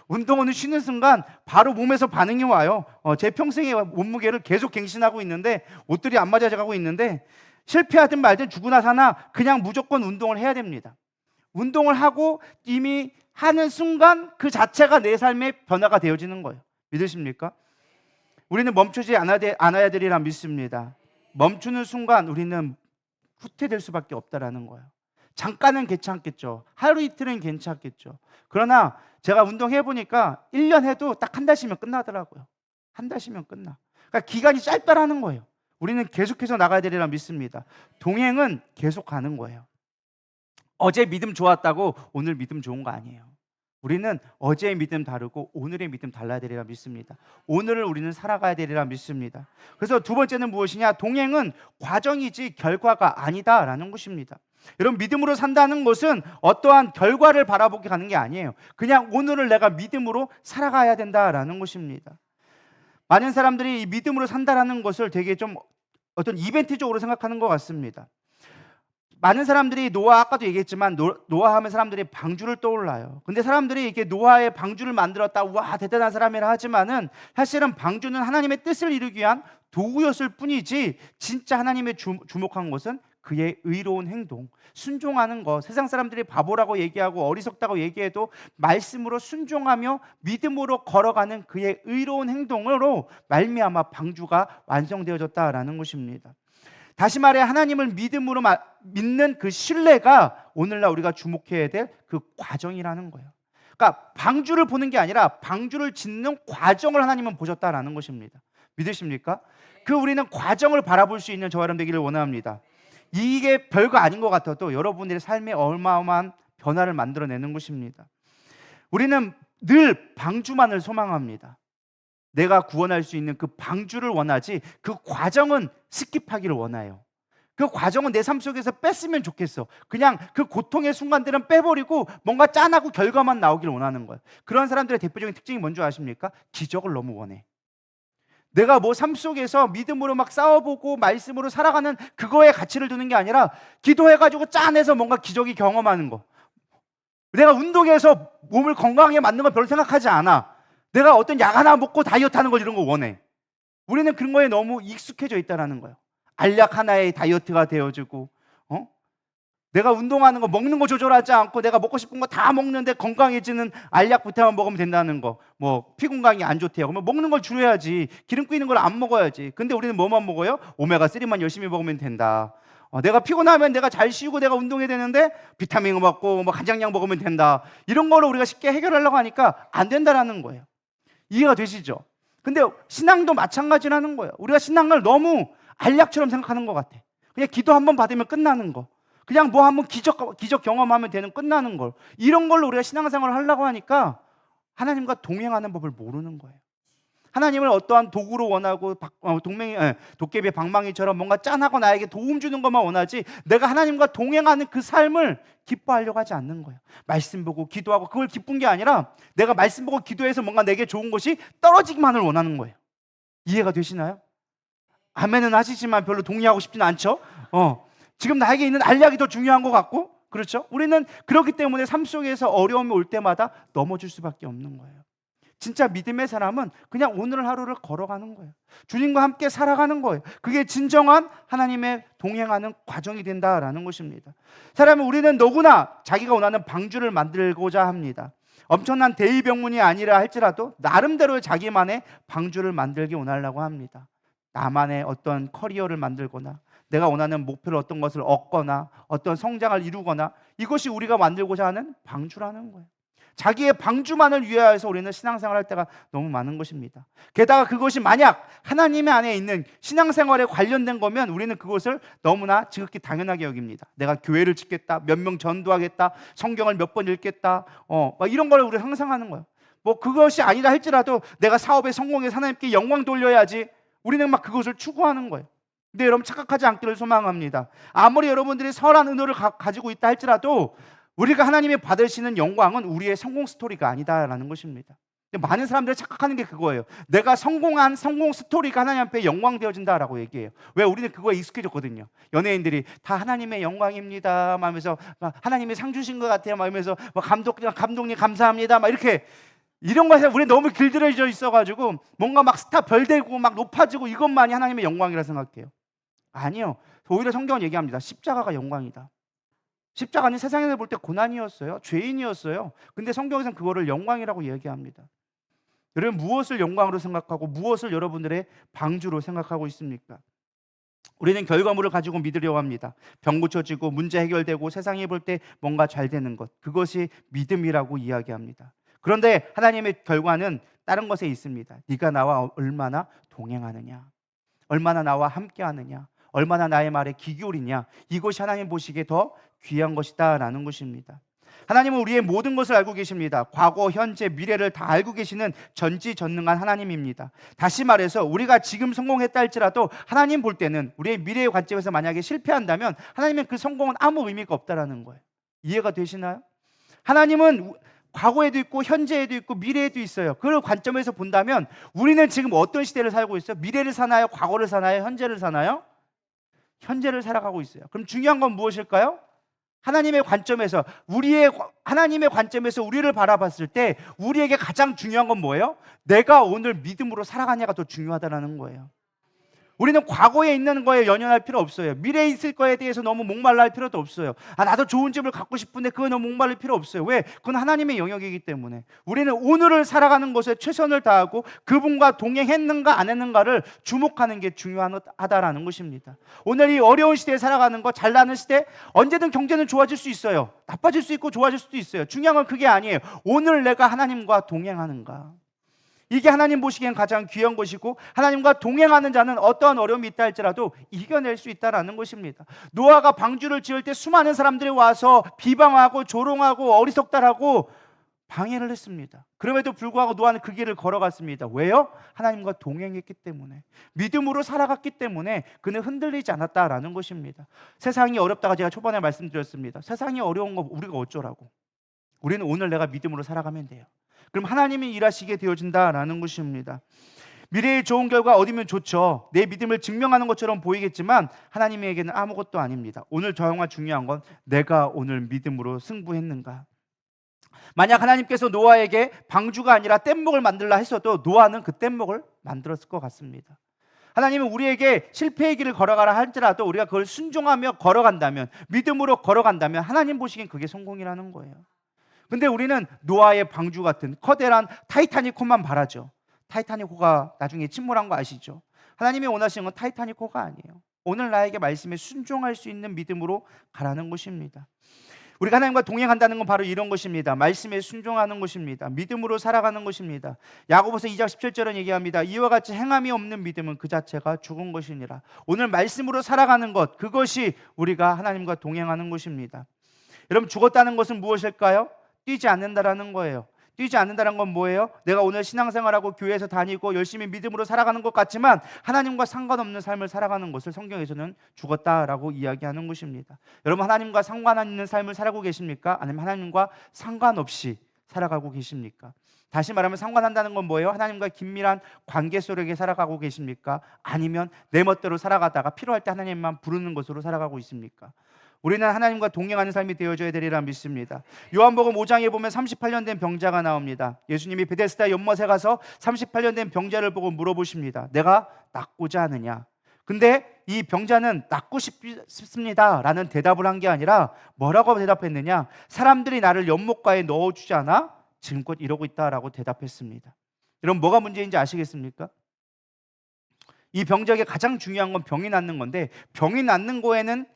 운동은 쉬는 순간 바로 몸에서 반응이 와요. 제 평생의 몸무게를 계속 갱신하고 있는데, 옷들이 안 맞아가고 있는데, 실패하든 말든 죽으나 사나 그냥 무조건 운동을 해야 됩니다. 운동을 하고 이미 하는 순간 그 자체가 내 삶의 변화가 되어지는 거예요. 믿으십니까? 우리는 멈추지 않아야 되리라 믿습니다. 멈추는 순간 우리는 후퇴될 수밖에 없다라는 거예요. 잠깐은 괜찮겠죠. 하루 이틀은 괜찮겠죠. 그러나 제가 운동해보니까 1년 해도 딱 한 달 쉬면 끝나더라고요. 한 달 쉬면 끝나. 그러니까 기간이 짧다라는 거예요. 우리는 계속해서 나가야 되리라 믿습니다. 동행은 계속 가는 거예요. 어제 믿음 좋았다고 오늘 믿음 좋은 거 아니에요. 우리는 어제의 믿음 다르고 오늘의 믿음 달라야 되리라 믿습니다. 오늘을 우리는 살아가야 되리라 믿습니다. 그래서 두 번째는 무엇이냐? 동행은 과정이지 결과가 아니다라는 것입니다. 여러분, 믿음으로 산다는 것은 어떠한 결과를 바라보게 가는 게 아니에요. 그냥 오늘을 내가 믿음으로 살아가야 된다라는 것입니다. 많은 사람들이 이 믿음으로 산다라는 것을 되게 좀 어떤 이벤트적으로 생각하는 것 같습니다. 많은 사람들이 노아, 아까도 얘기했지만 노아 하면 사람들이 방주를 떠올라요. 근데 사람들이 이렇게 노아의 방주를 만들었다, 와 대단한 사람이라 하지만은 사실은 방주는 하나님의 뜻을 이루기 위한 도구였을 뿐이지, 진짜 하나님의 주목한 것은 그의 의로운 행동, 순종하는 것. 세상 사람들이 바보라고 얘기하고 어리석다고 얘기해도 말씀으로 순종하며 믿음으로 걸어가는 그의 의로운 행동으로 말미암아 방주가 완성되어졌다라는 것입니다. 다시 말해 하나님을 믿음으로 믿는 그 신뢰가 오늘날 우리가 주목해야 될 그 과정이라는 거예요. 그러니까 방주를 보는 게 아니라 방주를 짓는 과정을 하나님은 보셨다라는 것입니다. 믿으십니까? 그 우리는 과정을 바라볼 수 있는 저와 여러분 되기를 원합니다. 이게 별거 아닌 것 같아도 여러분들의 삶에 어마어마한 변화를 만들어내는 것입니다. 우리는 늘 방주만을 소망합니다. 내가 구원할 수 있는 그 방주를 원하지 그 과정은 스킵하기를 원해요. 그 과정은 내 삶 속에서 뺐으면 좋겠어. 그냥 그 고통의 순간들은 빼버리고 뭔가 짠하고 결과만 나오기를 원하는 거예요. 그런 사람들의 대표적인 특징이 뭔지 아십니까? 기적을 너무 원해. 내가 뭐 삶 속에서 믿음으로 막 싸워보고 말씀으로 살아가는 그거에 가치를 두는 게 아니라 기도해가지고 짠해서 뭔가 기적이 경험하는 거. 내가 운동해서 몸을 건강하게 만드는 거 별로 생각하지 않아. 내가 어떤 약 하나 먹고 다이어트 하는 거 이런 거 원해. 우리는 그런 거에 너무 익숙해져 있다는 거예요. 알약 하나에 다이어트가 되어지고, 내가 운동하는 거, 먹는 거 조절하지 않고 내가 먹고 싶은 거 다 먹는데 건강해지는 알약부터만 먹으면 된다는 거. 뭐 피곤감이 안 좋대요. 그러면 먹는 걸 줄여야지. 기름 끼는 걸 안 먹어야지. 근데 우리는 뭐만 먹어요? 오메가3만 열심히 먹으면 된다. 내가 피곤하면 내가 잘 쉬고 내가 운동해야 되는데 비타민 먹고 뭐 간장약 먹으면 된다. 이런 거를 우리가 쉽게 해결하려고 하니까 안 된다라는 거예요. 이해가 되시죠? 근데 신앙도 마찬가지라는 거예요. 우리가 신앙을 너무 알약처럼 생각하는 것 같아. 그냥 기도 한번 받으면 끝나는 거. 그냥 뭐 한번 기적 경험하면 되는, 끝나는 걸. 이런 걸로 우리가 신앙생활을 하려고 하니까 하나님과 동행하는 법을 모르는 거예요. 하나님을 어떠한 도구로 원하고 도깨비 방망이처럼 뭔가 짠하고 나에게 도움 주는 것만 원하지 내가 하나님과 동행하는 그 삶을 기뻐하려고 하지 않는 거예요. 말씀 보고 기도하고 그걸 기쁜 게 아니라 내가 말씀 보고 기도해서 뭔가 내게 좋은 것이 떨어지기만을 원하는 거예요. 이해가 되시나요? 아멘은 하시지만 별로 동의하고 싶지는 않죠? 지금 나에게 있는 알약이 더 중요한 것 같고, 그렇죠? 우리는 그렇기 때문에 삶 속에서 어려움이 올 때마다 넘어질 수밖에 없는 거예요. 진짜 믿음의 사람은 그냥 오늘 하루를 걸어가는 거예요. 주님과 함께 살아가는 거예요. 그게 진정한 하나님의 동행하는 과정이 된다라는 것입니다. 사람은 우리는 너구나 자기가 원하는 방주를 만들고자 합니다. 엄청난 대의병문이 아니라 할지라도 나름대로 자기만의 방주를 만들기 원하려고 합니다. 나만의 어떤 커리어를 만들거나 내가 원하는 목표를 어떤 것을 얻거나 어떤 성장을 이루거나 이것이 우리가 만들고자 하는 방주라는 거예요. 자기의 방주만을 위하여서 우리는 신앙생활을 할 때가 너무 많은 것입니다. 게다가 그것이 만약 하나님의 안에 있는 신앙생활에 관련된 거면 우리는 그것을 너무나 지극히 당연하게 여깁니다. 내가 교회를 짓겠다, 몇 명 전도하겠다, 성경을 몇 번 읽겠다, 막 이런 걸 우리 상상하는 거예요. 뭐 그것이 아니라 할지라도 내가 사업에 성공해서 하나님께 영광 돌려야지, 우리는 막 그것을 추구하는 거예요. 근데 여러분 착각하지 않기를 소망합니다. 아무리 여러분들이 선한 은혜를 가지고 있다 할지라도 우리가 하나님이 받으시는 영광은 우리의 성공 스토리가 아니다라는 것입니다. 많은 사람들이 착각하는 게 그거예요. 내가 성공한 성공 스토리가 하나님 앞에 영광 되어진다라고 얘기해요. 왜? 우리는 그거에 익숙해졌거든요. 연예인들이 다 하나님의 영광입니다 하면서 하나님이 상 주신 것 같아요 하면서 감독님 감사합니다 막 이렇게, 이런 것에 우리 너무 길들여져 있어가지고 뭔가 막 스타 별 되고 막 높아지고 이것만이 하나님의 영광이라 생각해요. 아니요. 오히려 성경은 얘기합니다. 십자가가 영광이다. 십자가는 세상에서 볼 때 고난이었어요. 죄인이었어요. 근데 성경에서는 그거를 영광이라고 얘기합니다. 여러분 무엇을 영광으로 생각하고 무엇을 여러분들의 방주로 생각하고 있습니까? 우리는 결과물을 가지고 믿으려고 합니다. 병 고쳐지고 문제 해결되고 세상에 볼 때 뭔가 잘 되는 것, 그것이 믿음이라고 이야기합니다. 그런데 하나님의 결과는 다른 것에 있습니다. 네가 나와 얼마나 동행하느냐, 얼마나 나와 함께하느냐, 얼마나 나의 말에 귀 기울이냐. 이것이 하나님 보시기에 더 귀한 것이다 라는 것입니다. 하나님은 우리의 모든 것을 알고 계십니다. 과거, 현재, 미래를 다 알고 계시는 전지전능한 하나님입니다. 다시 말해서 우리가 지금 성공했다 할지라도 하나님 볼 때는 우리의 미래의 관점에서 만약에 실패한다면 하나님은 그 성공은 아무 의미가 없다라는 거예요. 이해가 되시나요? 하나님은 과거에도 있고 현재에도 있고 미래에도 있어요. 그 관점에서 본다면 우리는 지금 어떤 시대를 살고 있어요? 미래를 사나요? 과거를 사나요? 현재를 사나요? 현재를 살아가고 있어요. 그럼 중요한 건 무엇일까요? 하나님의 관점에서 하나님의 관점에서 우리를 바라봤을 때 우리에게 가장 중요한 건 뭐예요? 내가 오늘 믿음으로 살아가냐가 더 중요하다는 거예요. 우리는 과거에 있는 거에 연연할 필요 없어요. 미래에 있을 거에 대해서 너무 목말라 할 필요도 없어요. 나도 좋은 집을 갖고 싶은데 그거 너무 목말릴 필요 없어요. 왜? 그건 하나님의 영역이기 때문에. 우리는 오늘을 살아가는 것에 최선을 다하고 그분과 동행했는가 안 했는가를 주목하는 게 중요하다라는 것입니다. 오늘 이 어려운 시대에 살아가는 거, 잘나는 시대, 언제든 경제는 좋아질 수 있어요. 나빠질 수 있고 좋아질 수도 있어요. 중요한 건 그게 아니에요. 오늘 내가 하나님과 동행하는가. 이게 하나님 보시기엔 가장 귀한 것이고 하나님과 동행하는 자는 어떠한 어려움이 있다 할지라도 이겨낼 수 있다는 것입니다. 노아가 방주를 지을 때 수많은 사람들이 와서 비방하고 조롱하고 어리석다라고 방해를 했습니다. 그럼에도 불구하고 노아는 그 길을 걸어갔습니다. 왜요? 하나님과 동행했기 때문에, 믿음으로 살아갔기 때문에 그는 흔들리지 않았다라는 것입니다. 세상이 어렵다가 제가 초반에 말씀드렸습니다. 세상이 어려운 거 우리가 어쩌라고. 우리는 오늘 내가 믿음으로 살아가면 돼요. 그럼 하나님이 일하시게 되어진다라는 것입니다. 미래의 좋은 결과 얻으면 좋죠. 내 믿음을 증명하는 것처럼 보이겠지만 하나님에게는 아무것도 아닙니다. 오늘 정말 중요한 건 내가 오늘 믿음으로 승부했는가. 만약 하나님께서 노아에게 방주가 아니라 뗏목을 만들라 했어도 노아는 그 뗏목을 만들었을 것 같습니다. 하나님은 우리에게 실패의 길을 걸어가라 할지라도 우리가 그걸 순종하며 걸어간다면, 믿음으로 걸어간다면 하나님 보시기엔 그게 성공이라는 거예요. 근데 우리는 노아의 방주 같은 커다란 타이타닉호만 바라죠. 타이타닉호가 나중에 침몰한 거 아시죠? 하나님이 원하시는 건 타이타닉호가 아니에요. 오늘 나에게 말씀에 순종할 수 있는 믿음으로 가라는 것입니다. 우리가 하나님과 동행한다는 건 바로 이런 것입니다. 말씀에 순종하는 것입니다. 믿음으로 살아가는 것입니다. 야고보서 2장 17절은 얘기합니다. 이와 같이 행함이 없는 믿음은 그 자체가 죽은 것이니라. 오늘 말씀으로 살아가는 것, 그것이 우리가 하나님과 동행하는 것입니다. 여러분, 죽었다는 것은 무엇일까요? 뛰지 않는다라는 거예요. 뛰지 않는다는 건 뭐예요? 내가 오늘 신앙생활하고 교회에서 다니고 열심히 믿음으로 살아가는 것 같지만 하나님과 상관없는 삶을 살아가는 것을 성경에서는 죽었다라고 이야기하는 것입니다. 여러분, 하나님과 상관없는 삶을 살아가고 계십니까? 아니면 하나님과 상관없이 살아가고 계십니까? 다시 말하면 상관한다는 건 뭐예요? 하나님과 긴밀한 관계 속에 살아가고 계십니까? 아니면 내 멋대로 살아가다가 필요할 때 하나님만 부르는 것으로 살아가고 있습니까? 우리는 하나님과 동행하는 삶이 되어줘야 되리라 믿습니다. 요한복음 5장에 보면 38년 된 병자가 나옵니다. 예수님이 베데스다 연못에 가서 38년 된 병자를 보고 물어보십니다. 내가 낫고자 하느냐? 근데 이 병자는 낫고 싶습니다 라는 대답을 한 게 아니라 뭐라고 대답했느냐? 사람들이 나를 연못가에 넣어주지 않아 지금껏 이러고 있다라고 대답했습니다. 여러분, 뭐가 문제인지 아시겠습니까? 이 병자에게 가장 중요한 건 병이 낫는 건데, 병이 낫는 거에는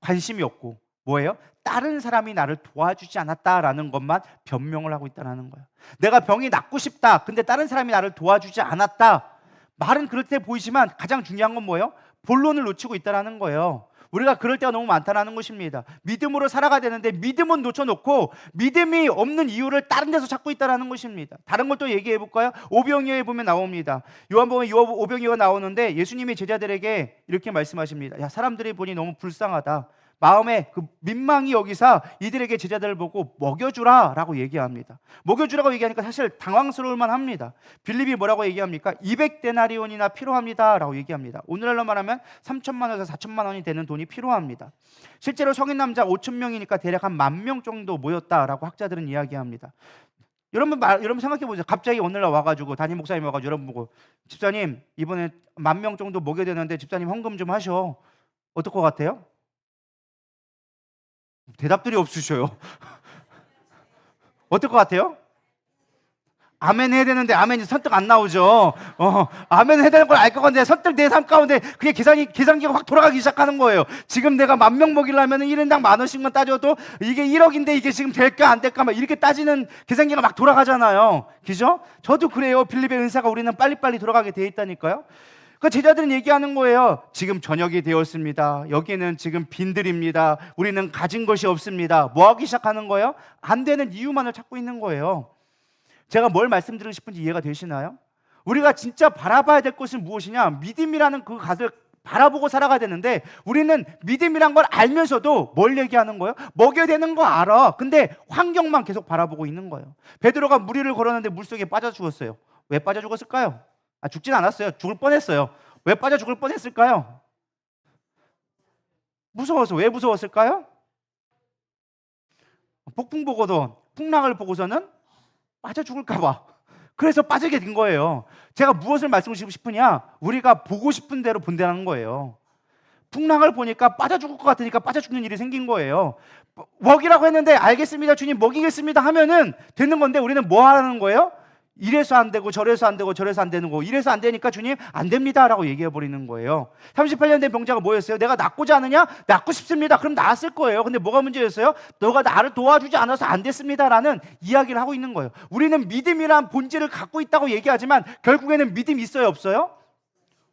관심이 없고 뭐예요? 다른 사람이 나를 도와주지 않았다라는 것만 변명을 하고 있다는 거예요. 내가 병이 낫고 싶다, 근데 다른 사람이 나를 도와주지 않았다. 말은 그렇게 보이지만 가장 중요한 건 뭐예요? 본론을 놓치고 있다는 거예요. 우리가 그럴 때가 너무 많다는 것입니다. 믿음으로 살아가야 되는데 믿음은 놓쳐놓고 믿음이 없는 이유를 다른 데서 찾고 있다는 것입니다. 다른 걸 또 얘기해 볼까요? 오병이어에 보면 나옵니다. 요한복음에 오병이어가 나오는데 예수님이 제자들에게 이렇게 말씀하십니다. 야, 사람들이 보니 너무 불쌍하다. 마음에 그 민망히 여기사 이들에게 제자들을 보고 먹여주라 라고 얘기합니다. 먹여주라고 얘기하니까 사실 당황스러울 만합니다. 빌립이 뭐라고 얘기합니까? 200데나리온이나 필요합니다 라고 얘기합니다. 오늘날로 말하면 3천만 원에서 4천만 원이 되는 돈이 필요합니다. 실제로 성인 남자 5천 명이니까 대략 한 10,000명 정도 모였다라고 학자들은 이야기합니다. 여러분 생각해 보세요. 갑자기 오늘날 와가지고 담임 목사님 와가지고 여러분 보고, 집사님 이번에 10,000명 정도 먹여야 되는데 집사님 헌금 좀 하셔. 어떨 것 같아요? 대답들이 없으셔요. 어떨 것 같아요? 아멘 해야 되는데 아멘이 선뜻 안 나오죠. 아멘 해야 되는 걸 알 것 같은데 선뜻 내 삶 가운데 그게 계산기가 확 돌아가기 시작하는 거예요. 지금 내가 10,000명 먹이려면 1인당 10,000원씩만 따져도 이게 1억인데 이게 지금 될까 안 될까 막 이렇게 따지는 계산기가 막 돌아가잖아요. 그죠? 저도 그래요. 빌립의 은사가 우리는 빨리빨리 돌아가게 돼 있다니까요. 그 제자들은 얘기하는 거예요. 지금 저녁이 되었습니다. 여기는 지금 빈들입니다. 우리는 가진 것이 없습니다. 뭐 하기 시작하는 거예요? 안 되는 이유만을 찾고 있는 거예요. 제가 뭘 말씀드리고 싶은지 이해가 되시나요? 우리가 진짜 바라봐야 될 것은 무엇이냐? 믿음이라는 그 것을 바라보고 살아가야 되는데, 우리는 믿음이란 걸 알면서도 뭘 얘기하는 거예요? 먹여야 되는 거 알아. 근데 환경만 계속 바라보고 있는 거예요. 베드로가 물 위를 걸었는데 물속에 빠져 죽었어요. 왜 빠져 죽었을까요? 죽진 않았어요. 죽을 뻔했어요. 왜 빠져 죽을 뻔했을까요? 무서워서. 왜 무서웠을까요? 폭풍 보고도 풍랑을 보고서는 빠져 죽을까 봐. 그래서 빠지게 된 거예요. 제가 무엇을 말씀드리고 싶으냐? 우리가 보고 싶은 대로 본다는 거예요. 풍랑을 보니까 빠져 죽을 것 같으니까 빠져 죽는 일이 생긴 거예요. 먹이라고 했는데 알겠습니다 주님 먹이겠습니다 하면은 되는 건데, 우리는 뭐 하라는 거예요? 이래서 안 되고 저래서 안 되고 저래서 안 되는 거, 이래서 안 되니까 주님 안 됩니다 라고 얘기해 버리는 거예요. 38년 된 병자가 뭐였어요? 내가 낫고자 하느냐? 낫고 싶습니다. 그럼 나았을 거예요. 근데 뭐가 문제였어요? 너가 나를 도와주지 않아서 안 됐습니다 라는 이야기를 하고 있는 거예요. 우리는 믿음이란 본질을 갖고 있다고 얘기하지만 결국에는 믿음이 있어요 없어요?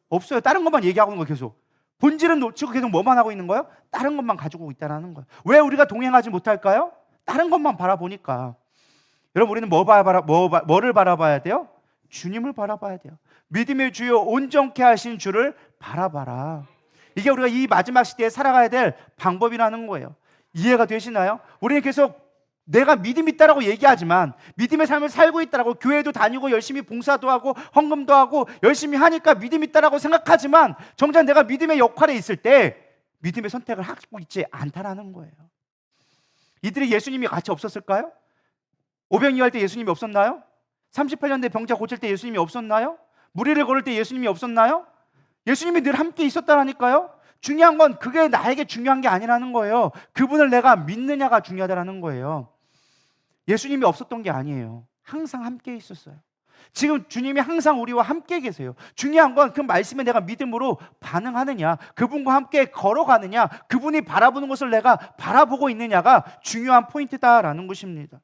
없어요. 다른 것만 얘기하고 있는 거예요. 계속 본질은 놓치고 계속 뭐만 하고 있는 거예요? 다른 것만 가지고 있다는 거예요. 왜 우리가 동행하지 못할까요? 다른 것만 바라보니까. 여러분, 우리는 뭐를 바라봐야 돼요? 주님을 바라봐야 돼요. 믿음의 주요 온전케 하신 주를 바라봐라. 이게 우리가 이 마지막 시대에 살아가야 될 방법이라는 거예요. 이해가 되시나요? 우리는 계속 내가 믿음 있다라고 얘기하지만, 믿음의 삶을 살고 있다라고, 교회도 다니고 열심히 봉사도 하고 헌금도 하고 열심히 하니까 믿음 있다라고 생각하지만, 정작 내가 믿음의 역할에 있을 때 믿음의 선택을 하고 있지 않다라는 거예요. 이들이 예수님이 같이 없었을까요? 오병이어 할 때 예수님이 없었나요? 38년 된 병자 고칠 때 예수님이 없었나요? 무리를 걸을 때 예수님이 없었나요? 예수님이 늘 함께 있었다라니까요. 중요한 건 그게 나에게 중요한 게 아니라는 거예요. 그분을 내가 믿느냐가 중요하다라는 거예요. 예수님이 없었던 게 아니에요. 항상 함께 있었어요. 지금 주님이 항상 우리와 함께 계세요. 중요한 건 그 말씀에 내가 믿음으로 반응하느냐, 그분과 함께 걸어가느냐, 그분이 바라보는 것을 내가 바라보고 있느냐가 중요한 포인트다라는 것입니다.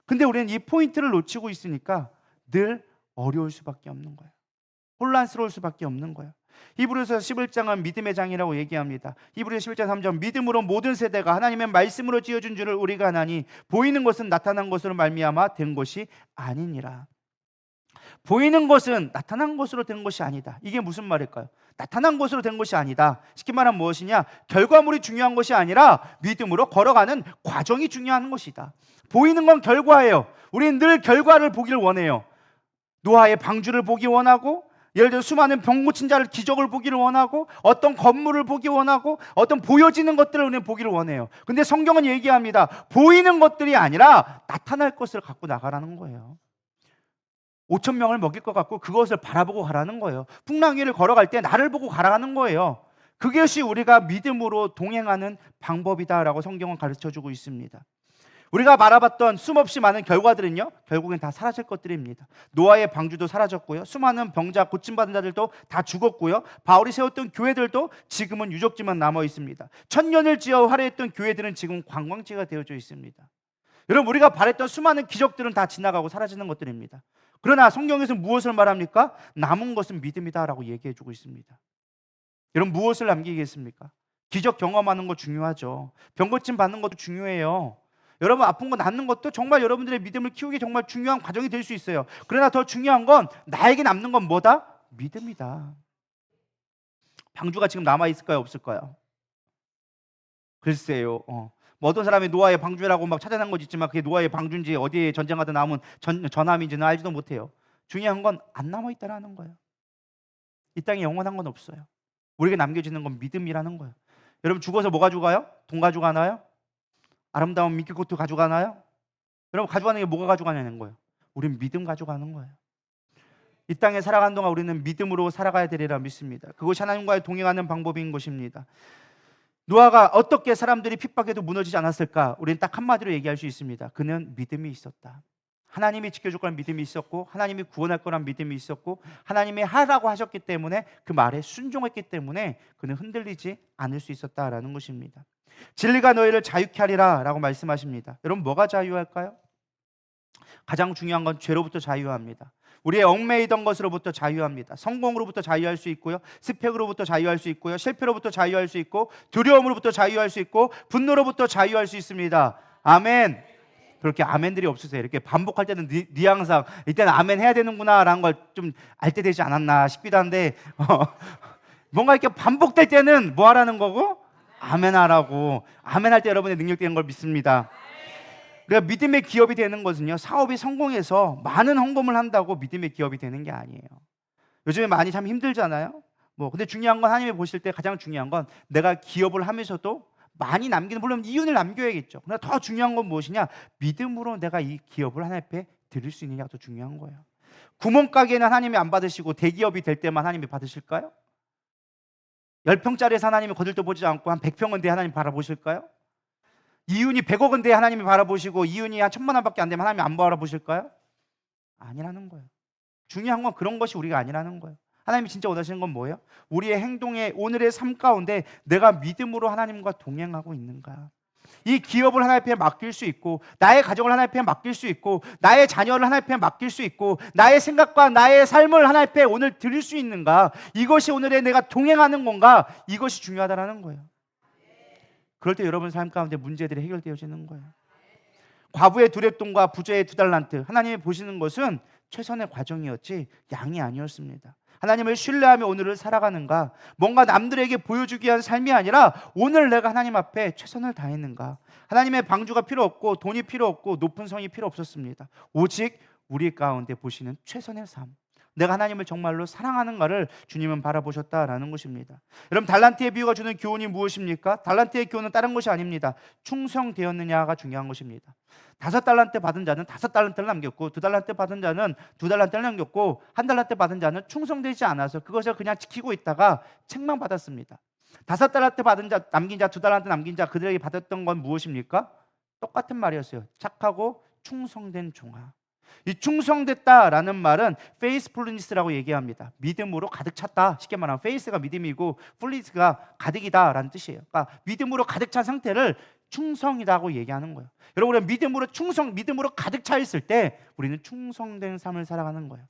근데 우리는 이 포인트를 놓치고 있으니까 늘 어려울 수밖에 없는 거예요. 혼란스러울 수밖에 없는 거예요. 히브리서 11장은 믿음의 장이라고 얘기합니다. 히브리서 11장 3절, 믿음으로 모든 세대가 하나님의 말씀으로 지어준 줄을 우리가 아나니 보이는 것은 나타난 것으로 말미암아 된 것이 아니니라. 보이는 것은 나타난 것으로 된 것이 아니다. 이게 무슨 말일까요? 나타난 것으로 된 것이 아니다. 쉽게 말하면 무엇이냐? 결과물이 중요한 것이 아니라 믿음으로 걸어가는 과정이 중요한 것이다. 보이는 건 결과예요. 우리는 늘 결과를 보기를 원해요. 노아의 방주를 보기 원하고, 예를 들어 수많은 병 고친 자를 기적을 보기를 원하고, 어떤 건물을 보기 원하고, 어떤 보여지는 것들을 우리는 보기를 원해요. 근데 성경은 얘기합니다. 보이는 것들이 아니라 나타날 것을 갖고 나가라는 거예요. 5천 명을 먹일 것 같고 그것을 바라보고 가라는 거예요. 풍랑 위를 걸어갈 때 나를 보고 가라는 거예요. 그것이 우리가 믿음으로 동행하는 방법이다라고 성경은 가르쳐주고 있습니다. 우리가 바라봤던 수없이 많은 결과들은요, 결국엔 다 사라질 것들입니다. 노아의 방주도 사라졌고요, 수많은 병자 고침받은 자들도 다 죽었고요, 바울이 세웠던 교회들도 지금은 유적지만 남아 있습니다. 천년을 지어 화려했던 교회들은 지금 관광지가 되어져 있습니다. 여러분, 우리가 바랬던 수많은 기적들은 다 지나가고 사라지는 것들입니다. 그러나 성경에서 무엇을 말합니까? 남은 것은 믿음이다라고 얘기해주고 있습니다. 여러분, 무엇을 남기겠습니까? 기적 경험하는 거 중요하죠. 병 고침 받는 것도 중요해요. 여러분, 아픈 거 낫는 것도 정말 여러분들의 믿음을 키우기 정말 중요한 과정이 될 수 있어요. 그러나 더 중요한 건 나에게 남는 건 뭐다? 믿음이다. 방주가 지금 남아있을까요? 없을까요? 글쎄요. 어떤 사람이 노아의 방주라고 막 찾아낸 것이 있지만 그게 노아의 방주인지 어디에 전쟁하다 남은 전함인지는 알지도 못해요. 중요한 건 안 남아있다라는 거예요. 이 땅에 영원한 건 없어요. 우리에게 남겨지는 건 믿음이라는 거예요. 여러분, 죽어서 뭐 가져가요? 돈 가져가나요? 아름다운 미끼코트 가져가나요? 여러분, 가져가는 게 뭐가 가져가냐는 거예요. 우리는 믿음 가져가는 거예요. 이 땅에 살아가는 동안 우리는 믿음으로 살아가야 되리라 믿습니다. 그것이 하나님과의 동행하는 방법인 것입니다. 노아가 어떻게 사람들이 핍박해도 무너지지 않았을까? 우리는 딱 한마디로 얘기할 수 있습니다. 그는 믿음이 있었다. 하나님이 지켜줄 거란 믿음이 있었고, 하나님이 구원할 거란 믿음이 있었고, 하나님이 하라고 하셨기 때문에 그 말에 순종했기 때문에 그는 흔들리지 않을 수 있었다라는 것입니다. 진리가 너희를 자유케 하리라 라고 말씀하십니다. 여러분, 뭐가 자유할까요? 가장 중요한 건 죄로부터 자유합니다. 우리의 얽매이던 것으로부터 자유합니다. 성공으로부터 자유할 수 있고요, 스펙으로부터 자유할 수 있고요, 실패로부터 자유할 수 있고, 두려움으로부터 자유할 수 있고, 분노로부터 자유할 수 있습니다. 아멘. 그렇게 아멘들이 없으세요. 이렇게 반복할 때는 뉘앙상 이때는 아멘 해야 되는구나 라는 걸 좀 알 때 되지 않았나 싶기도 한데 뭔가 이렇게 반복될 때는 뭐 하라는 거고? 아멘 하라고. 아멘 할 때 여러분의 능력 되는 걸 믿습니다. 그러니까 믿음의 기업이 되는 것은요, 사업이 성공해서 많은 헌금을 한다고 믿음의 기업이 되는 게 아니에요. 요즘에 많이 참 힘들잖아요. 근데 중요한 건, 하나님이 보실 때 가장 중요한 건 내가 기업을 하면서도 많이 남기는, 물론 이윤을 남겨야겠죠. 그러나 더 중요한 건 무엇이냐? 믿음으로 내가 이 기업을 하나님 앞에 드릴 수 있느냐가 더 중요한 거예요. 구멍가게는 하나님이 안 받으시고 대기업이 될 때만 하나님이 받으실까요? 10평짜리에서 하나님이 거들떠 보지 않고 한 100평은 돼 하나님 바라보실까요? 이윤이 100억은 돼 하나님이 바라보시고 이윤이 한 1000만 원밖에 안 되면 하나님이 안 바라보실까요? 아니라는 거예요. 중요한 건 그런 것이 우리가 아니라는 거예요. 하나님이 진짜 원하시는 건 뭐예요? 우리의 행동에, 오늘의 삶 가운데 내가 믿음으로 하나님과 동행하고 있는가? 이 기업을 하나님 앞에 맡길 수 있고, 나의 가정을 하나님 앞에 맡길 수 있고, 나의 자녀를 하나님 앞에 맡길 수 있고, 나의 생각과 나의 삶을 하나님 앞에 오늘 드릴 수 있는가? 이것이 오늘의 내가 동행하는 건가? 이것이 중요하다는 거예요. 그럴 때 여러분 삶 가운데 문제들이 해결되어지는 거예요. 과부의 두 랩돈과 부자의 2달란트, 하나님이 보시는 것은 최선의 과정이었지 양이 아니었습니다. 하나님을 신뢰하며 오늘을 살아가는가? 뭔가 남들에게 보여주기 위한 삶이 아니라 오늘 내가 하나님 앞에 최선을 다했는가? 하나님의 방주가 필요 없고 돈이 필요 없고 높은 성이 필요 없었습니다. 오직 우리 가운데 보시는 최선의 삶, 내가 하나님을 정말로 사랑하는가를 주님은 바라보셨다라는 것입니다. 여러분, 달란트의 비유가 주는 교훈이 무엇입니까? 달란트의 교훈은 다른 것이 아닙니다. 충성되었느냐가 중요한 것입니다. 5달란트 받은 자는 5달란트를 남겼고, 2달란트 받은 자는 2달란트를 남겼고, 1달란트 받은 자는 충성되지 않아서 그것을 그냥 지키고 있다가 책망받았습니다. 5달란트 받은 자, 남긴 자, 2달란트 남긴 자, 그들에게 받았던 건 무엇입니까? 똑같은 말이었어요. 착하고 충성된 종아. 이 충성됐다라는 말은 faithfulness라고 얘기합니다. 믿음으로 가득 찼다. 쉽게 말하면 faith가 믿음이고 fulness가 가득이다라는 뜻이에요. 그러니까 믿음으로 가득 찬 상태를 충성이라고 얘기하는 거예요. 여러분, 우리가 믿음으로 가득 차 있을 때 우리는 충성된 삶을 살아가는 거예요.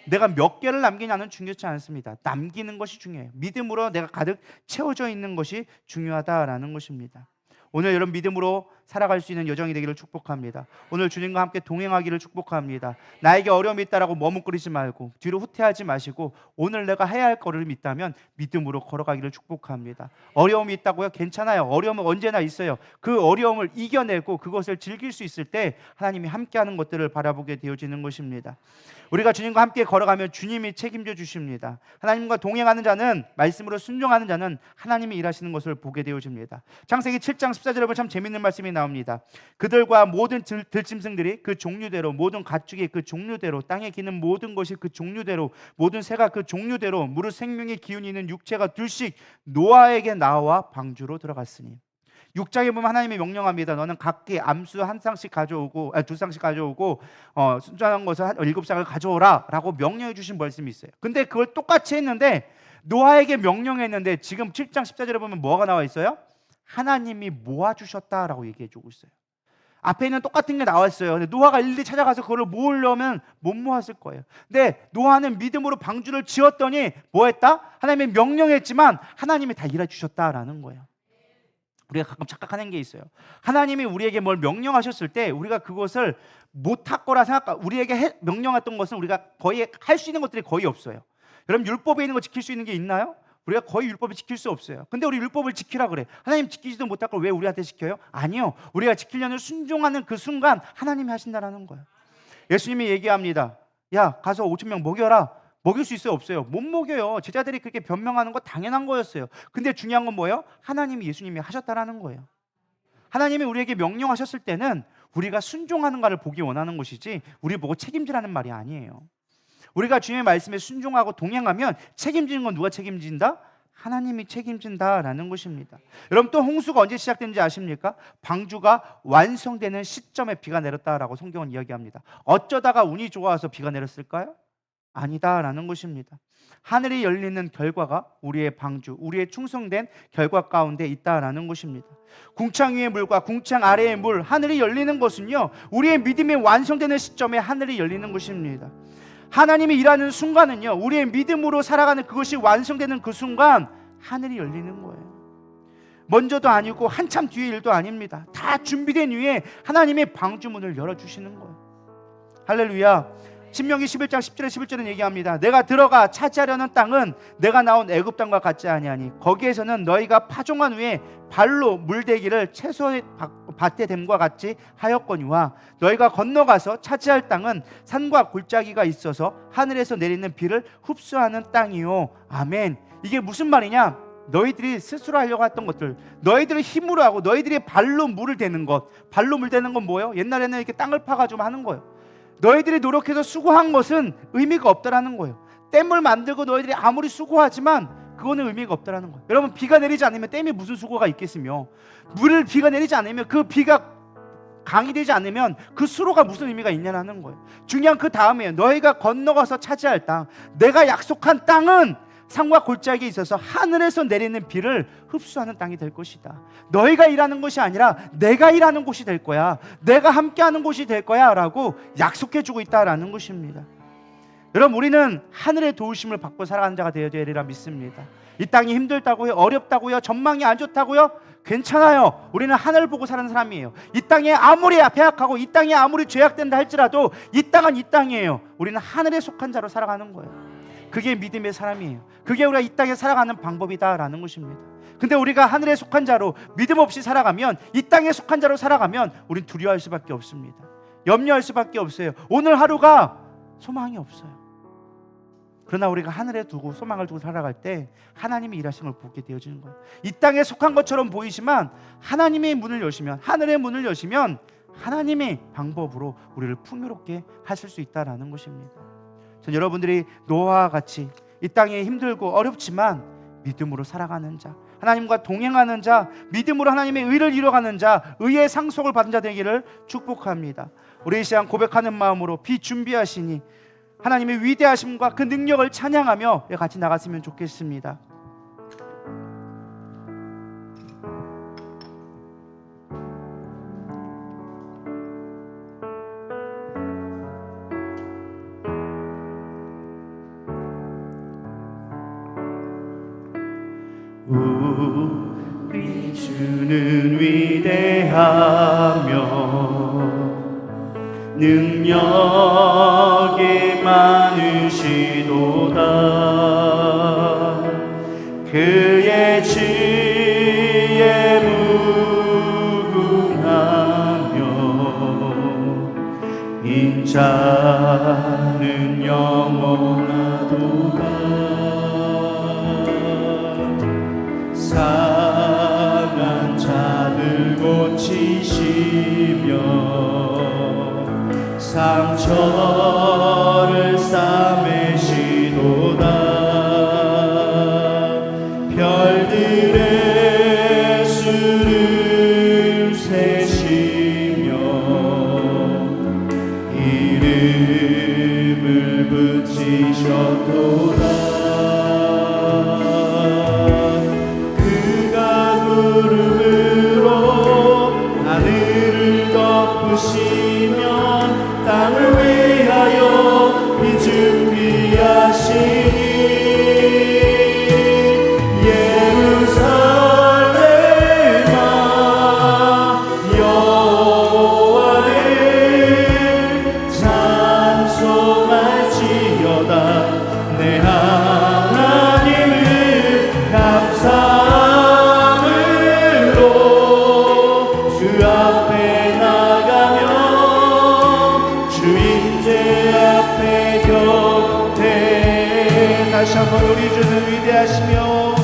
내가 몇 개를 남기냐는 중요치 않습니다. 남기는 것이 중요해요. 믿음으로 내가 가득 채워져 있는 것이 중요하다라는 것입니다. 오늘 여러분 믿음으로 살아갈 수 있는 여정이 되기를 축복합니다. 오늘 주님과 함께 동행하기를 축복합니다. 나에게 어려움이 있다라고 머뭇거리지 말고 뒤로 후퇴하지 마시고 오늘 내가 해야 할 걸음이 있다면 믿음으로 걸어가기를 축복합니다. 어려움이 있다고요? 괜찮아요. 어려움은 언제나 있어요. 그 어려움을 이겨내고 그것을 즐길 수 있을 때 하나님이 함께하는 것들을 바라보게 되어지는 것입니다. 우리가 주님과 함께 걸어가면 주님이 책임져 주십니다. 하나님과 동행하는 자는, 말씀으로 순종하는 자는 하나님이 일하시는 것을 보게 되어집니다. 창세기 7장 14절에 보면 참 재밌는 말씀이 나옵니다. 그들과 모든 들짐승들이 그 종류대로, 모든 가축이 그 종류대로, 땅에 기는 모든 것이 그 종류대로, 모든 새가 그 종류대로, 무릇 생명의 기운이 있는 육체가 둘씩 노아에게 나와 방주로 들어갔으니. 6장에 보면 하나님이 명령합니다. 너는 각기 암수 한 쌍씩 가져오고, 두 쌍씩 가져오고, 순전한 것을 7쌍을 가져오라 라고 명령해 주신 말씀이 있어요. 근데 그걸 똑같이 했는데, 노아에게 명령했는데 지금 7장 14절에 보면 뭐가 나와 있어요? 하나님이 모아주셨다라고 얘기해 주고 있어요. 앞에는 똑같은 게 나와 있어요. 근데 노아가 일일이 찾아가서 그걸 모으려면 못 모았을 거예요. 근데 노아는 믿음으로 방주를 지었더니 뭐 했다? 하나님이 명령했지만 하나님이 다 일해 주셨다라는 거예요. 우리가 가끔 착각하는 게 있어요. 하나님이 우리에게 뭘 명령하셨을 때 우리가 그것을 못할 거라 우리에게 명령했던 것은 우리가 거의 할 수 있는 것들이 거의 없어요. 여러분, 율법에 있는 거 지킬 수 있는 게 있나요? 우리가 거의 율법을 지킬 수 없어요. 근데 우리 율법을 지키라 그래. 하나님 지키지도 못할 걸 왜 우리한테 시켜요? 아니요. 우리가 지키려는 순종하는 그 순간 하나님이 하신다는 거예요. 예수님이 얘기합니다. 야, 가서 5,000명 먹여라. 먹일 수 있어요? 없어요? 못 먹여요. 제자들이 그렇게 변명하는 거 당연한 거였어요. 근데 중요한 건 뭐예요? 하나님이, 예수님이 하셨다라는 거예요. 하나님이 우리에게 명령하셨을 때는 우리가 순종하는가를 보기 원하는 것이지 우리 보고 책임지라는 말이 아니에요. 우리가 주님의 말씀에 순종하고 동행하면 책임지는 건 누가 책임진다? 하나님이 책임진다라는 것입니다. 여러분, 또 홍수가 언제 시작된지 아십니까? 방주가 완성되는 시점에 비가 내렸다라고 성경은 이야기합니다. 어쩌다가 운이 좋아서 비가 내렸을까요? 아니다라는 것입니다. 하늘이 열리는 결과가 우리의 방주, 우리의 충성된 결과 가운데 있다라는 것입니다. 궁창 위의 물과 궁창 아래의 물, 하늘이 열리는 것은요, 우리의 믿음이 완성되는 시점에 하늘이 열리는 것입니다. 하나님이 일하는 순간은요, 우리의 믿음으로 살아가는 그것이 완성되는 그 순간 하늘이 열리는 거예요. 먼저도 아니고 한참 뒤의 일도 아닙니다. 다 준비된 후에 하나님의 방주문을 열어주시는 거예요. 할렐루야. 신명기 11장 10절에 11절은 얘기합니다. 내가 들어가 차지하려는 땅은 내가 나온 애굽 땅과 같지 아니하니 거기에서는 너희가 파종한 후에 발로 물대기를 채소의 밭에 됨과 같이 하였거니와 너희가 건너가서 차지할 땅은 산과 골짜기가 있어서 하늘에서 내리는 비를 흡수하는 땅이요. 아멘. 이게 무슨 말이냐? 너희들이 스스로 하려고 했던 것들, 너희들의 힘으로 하고 너희들이 발로 물을 대는 것, 발로 물 대는 건 뭐예요? 옛날에는 이렇게 땅을 파가지고 하는 거예요. 너희들이 노력해서 수고한 것은 의미가 없다라는 거예요. 댐을 만들고 너희들이 아무리 수고하지만 그거는 의미가 없다라는 거예요. 여러분, 비가 내리지 않으면 댐에 무슨 수고가 있겠으며, 물을 비가 내리지 않으면 그 비가 강이 되지 않으면 그 수로가 무슨 의미가 있냐라는 거예요. 중요한 그 다음에 너희가 건너가서 차지할 땅, 내가 약속한 땅은 산과 골짜기에 있어서 하늘에서 내리는 비를 흡수하는 땅이 될 것이다. 너희가 일하는 것이 아니라 내가 일하는 곳이 될 거야. 내가 함께하는 곳이 될 거야 라고 약속해주고 있다라는 것입니다. 여러분, 우리는 하늘의 도우심을 받고 살아가는 자가 되어야 되리라 믿습니다. 이 땅이 힘들다고요? 어렵다고요? 전망이 안 좋다고요? 괜찮아요. 우리는 하늘을 보고 사는 사람이에요. 이 땅에 아무리 배악하고 이 땅에 아무리 죄악된다 할지라도 이 땅은 이 땅이에요. 우리는 하늘에 속한 자로 살아가는 거예요. 그게 믿음의 사람이에요. 그게 우리가 이 땅에 살아가는 방법이다라는 것입니다. 근데 우리가 하늘에 속한 자로 믿음 없이 살아가면, 이 땅에 속한 자로 살아가면 우린 두려워할 수밖에 없습니다. 염려할 수밖에 없어요. 오늘 하루가 소망이 없어요. 그러나 우리가 하늘에 두고 소망을 두고 살아갈 때 하나님이 일하심을 보게 되어지는 거예요. 이 땅에 속한 것처럼 보이지만 하나님의 문을 여시면, 하늘의 문을 여시면 하나님의 방법으로 우리를 풍요롭게 하실 수 있다라는 것입니다. 전 여러분들이 노아와 같이 이 땅에 힘들고 어렵지만 믿음으로 살아가는 자, 하나님과 동행하는 자, 믿음으로 하나님의 의를 이뤄가는 자, 의의 상속을 받은 자 되기를 축복합니다. 우리 이 시간 고백하는 마음으로 비준비하시니 하나님의 위대하심과 그 능력을 찬양하며 같이 나갔으면 좋겠습니다. 우리 주는 위대하며 능력이 많으시도다. 그의 지혜 무궁하며 인자는 영원하도다. 상한 자를 고치시며 상처를 싸매시도다. 별들의 수를 세시며 이름을 붙이셨도다. 땅을 위하여 준비하시니 예루살렘아 여호와를 찬송할지어다. 내 하나님을 감사함으로 주 앞에 나가며 주인제 앞에 곁에 다시 한번 우리 주는 위대하시며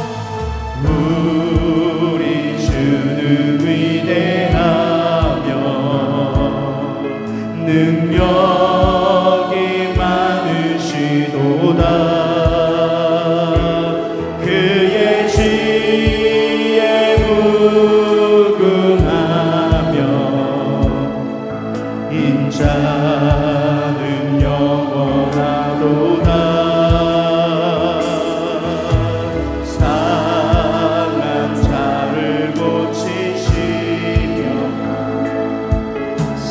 우리 주는 위대하며 능력이 많으시도다. 그의 지혜 무궁하며 인자는 영원하도다. 상한 자를 고치시며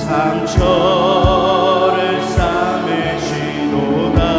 상처를 싸매시도다.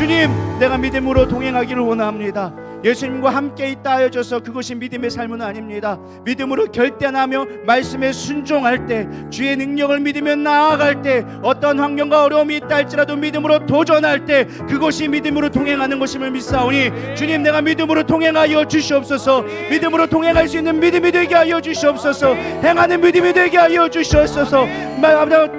주님, 내가 믿음으로 동행하기를 원합니다. 예수님과 함께 있다 하여져서 그것이 믿음의 삶은 아닙니다. 믿음으로 결단하며 말씀에 순종할 때, 주의 능력을 믿으며 나아갈 때, 어떤 환경과 어려움이 있다 할지라도 믿음으로 도전할 때, 그것이 믿음으로 동행하는 것임을 믿사오니 주님, 내가 믿음으로 동행하여 주시옵소서. 믿음으로 동행할 수 있는 믿음이 되게 하여 주시옵소서. 행하는 믿음이 되게 하여 주시옵소서.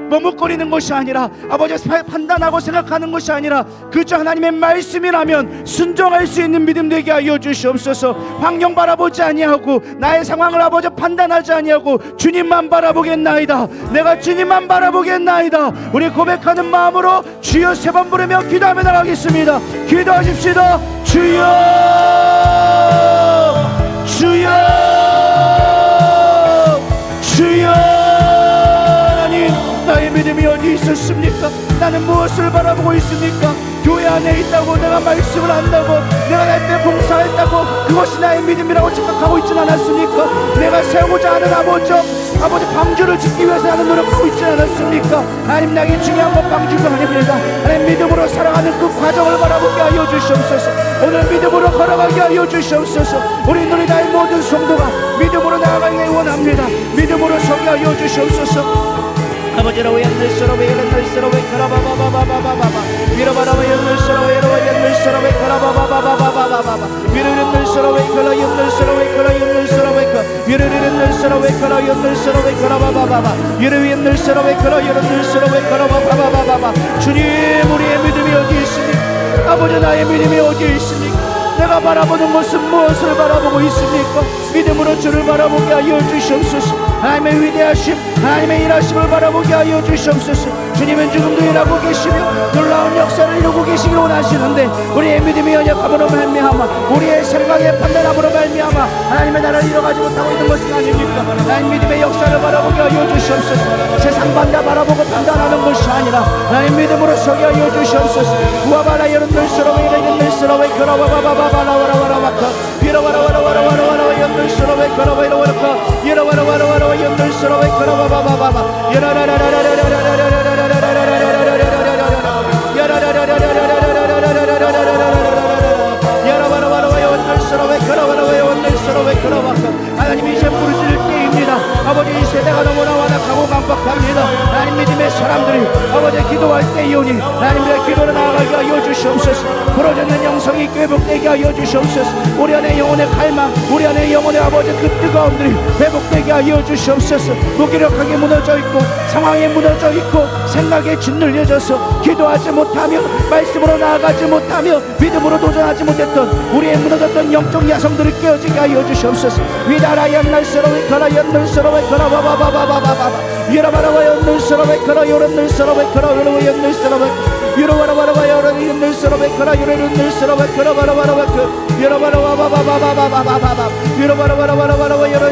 머뭇거리는 것이 아니라, 아버지 판단하고 생각하는 것이 아니라 그저 하나님의 말씀이라면 순종할 수 있는 믿음 되게 하여 주시옵소서. 환경 바라보지 아니하고 나의 상황을 아버지 판단하지 아니하고 주님만 바라보겠나이다. 내가 주님만 바라보겠나이다. 우리 고백하는 마음으로 주여 3번 부르며 기도하며 나가겠습니다. 기도하십시다. 주여, 주여, 주여. 하나님, 나의 믿음이 어디 있었습니까? 나는 무엇을 바라보고 있습니까? 교회 안에 있다고, 내가 말씀을 한다고, 내가 날 때 봉사했다고 그것이 나의 믿음이라고 착각하고 있진 않았습니까? 내가 세우고자 하는 아버지 방주를 짓기 위해서 하는 노력하고 있지 않았습니까? 하나님, 나에게 중요한 건 방주가 아닙니다. 하나님, 믿음으로 살아가는 그 과정을 바라보게 하여 주시옵소서. 오늘 믿음으로 걸어가게 하여 주시옵소서. 우리 누리나의 모든 성도가 믿음으로 나아가길 원합니다. 믿음으로 서게 하여 주시옵소서. 아버지로 연늘서로 연늘서로 가라바바바바바바바 미로바라바 연늘서로 연늘서로 가라바바바바바바바 미로 연늘서로 가라 연늘서로 가라 연늘서로 가라 미로 연늘서로 가라 연늘서로 가라바바바바 미로 연늘서로 가라 연늘서로 가라바바바바바. 주님, 우리의 믿음이 어디 있습니까? 아버지, 나의 믿음이 어디 있습니까? 내가 바라보는 것은 무엇을 바라보고 있습니까? 믿음으로 주를 바라보게 하여 주시옵소서. 하나님의 위대하심, 하나님의 일하심을 바라보게 하여 주시옵소서. 주님은 지금도 일하고 계시며 놀라운 역사를 이루고 계시기를 원하시는데, 우리의 믿음이 연약함으로 말미암아, 우리의 생각의 판단함으로 말미암아 하나님의 나라를 이뤄가지 못하고 있는 것은 아닙니까? 하나님, 믿음의 역사를 바라보게 하여 주시옵소서. 세상 반다 바라보고 판단하는 것이 아니라 하나님 믿음으로 서게 하여 주시옵소서. 우아바라 여러분들스러워 이러는들스러워 걸어바바바바바라바라바라바카 이러바라바라바라바라바라 연들스러워 걸어바이러바라카 이러바라바라바라 연들스러워 걸어바바바바바 하나님, 이제 부르짖을 때입니다. 아버지, 이 세대가 너무나 완악하고 강박합니다. 하나님, 믿음의 사람들이 아버지 기도할 때이오니 하나님의 기도를 나아가게 하여 주시옵소서. 부러졌는 영성이 회복되게 하여 주시옵소서. 우리 안에 영혼의 갈망, 우리 안에 영혼의 아버지 그 뜨거움들이 회복되게 하여 주시옵소서. 무기력하게 무너져 있고 상황에 무너져 있고 생각에 짓눌려져서 기도하지 못하며 말씀으로 나아가지 못하며 믿음으로 도전하지 못했던 우리의 무너졌던 영적 야성들을 깨어지게 하여 주시옵소서. 위다라 연날스러워 가라 연날스러워 가라 바바바바바바바 이러바라바 연날스러워 가라 요런날스러워 가라 요런 연날스러워 이러바라바라바 요런 연날스러워 가라 요런 연날스러워 가라 바라바라바 그 이러바라바바바바바바바바 이러바라바라바라바 요런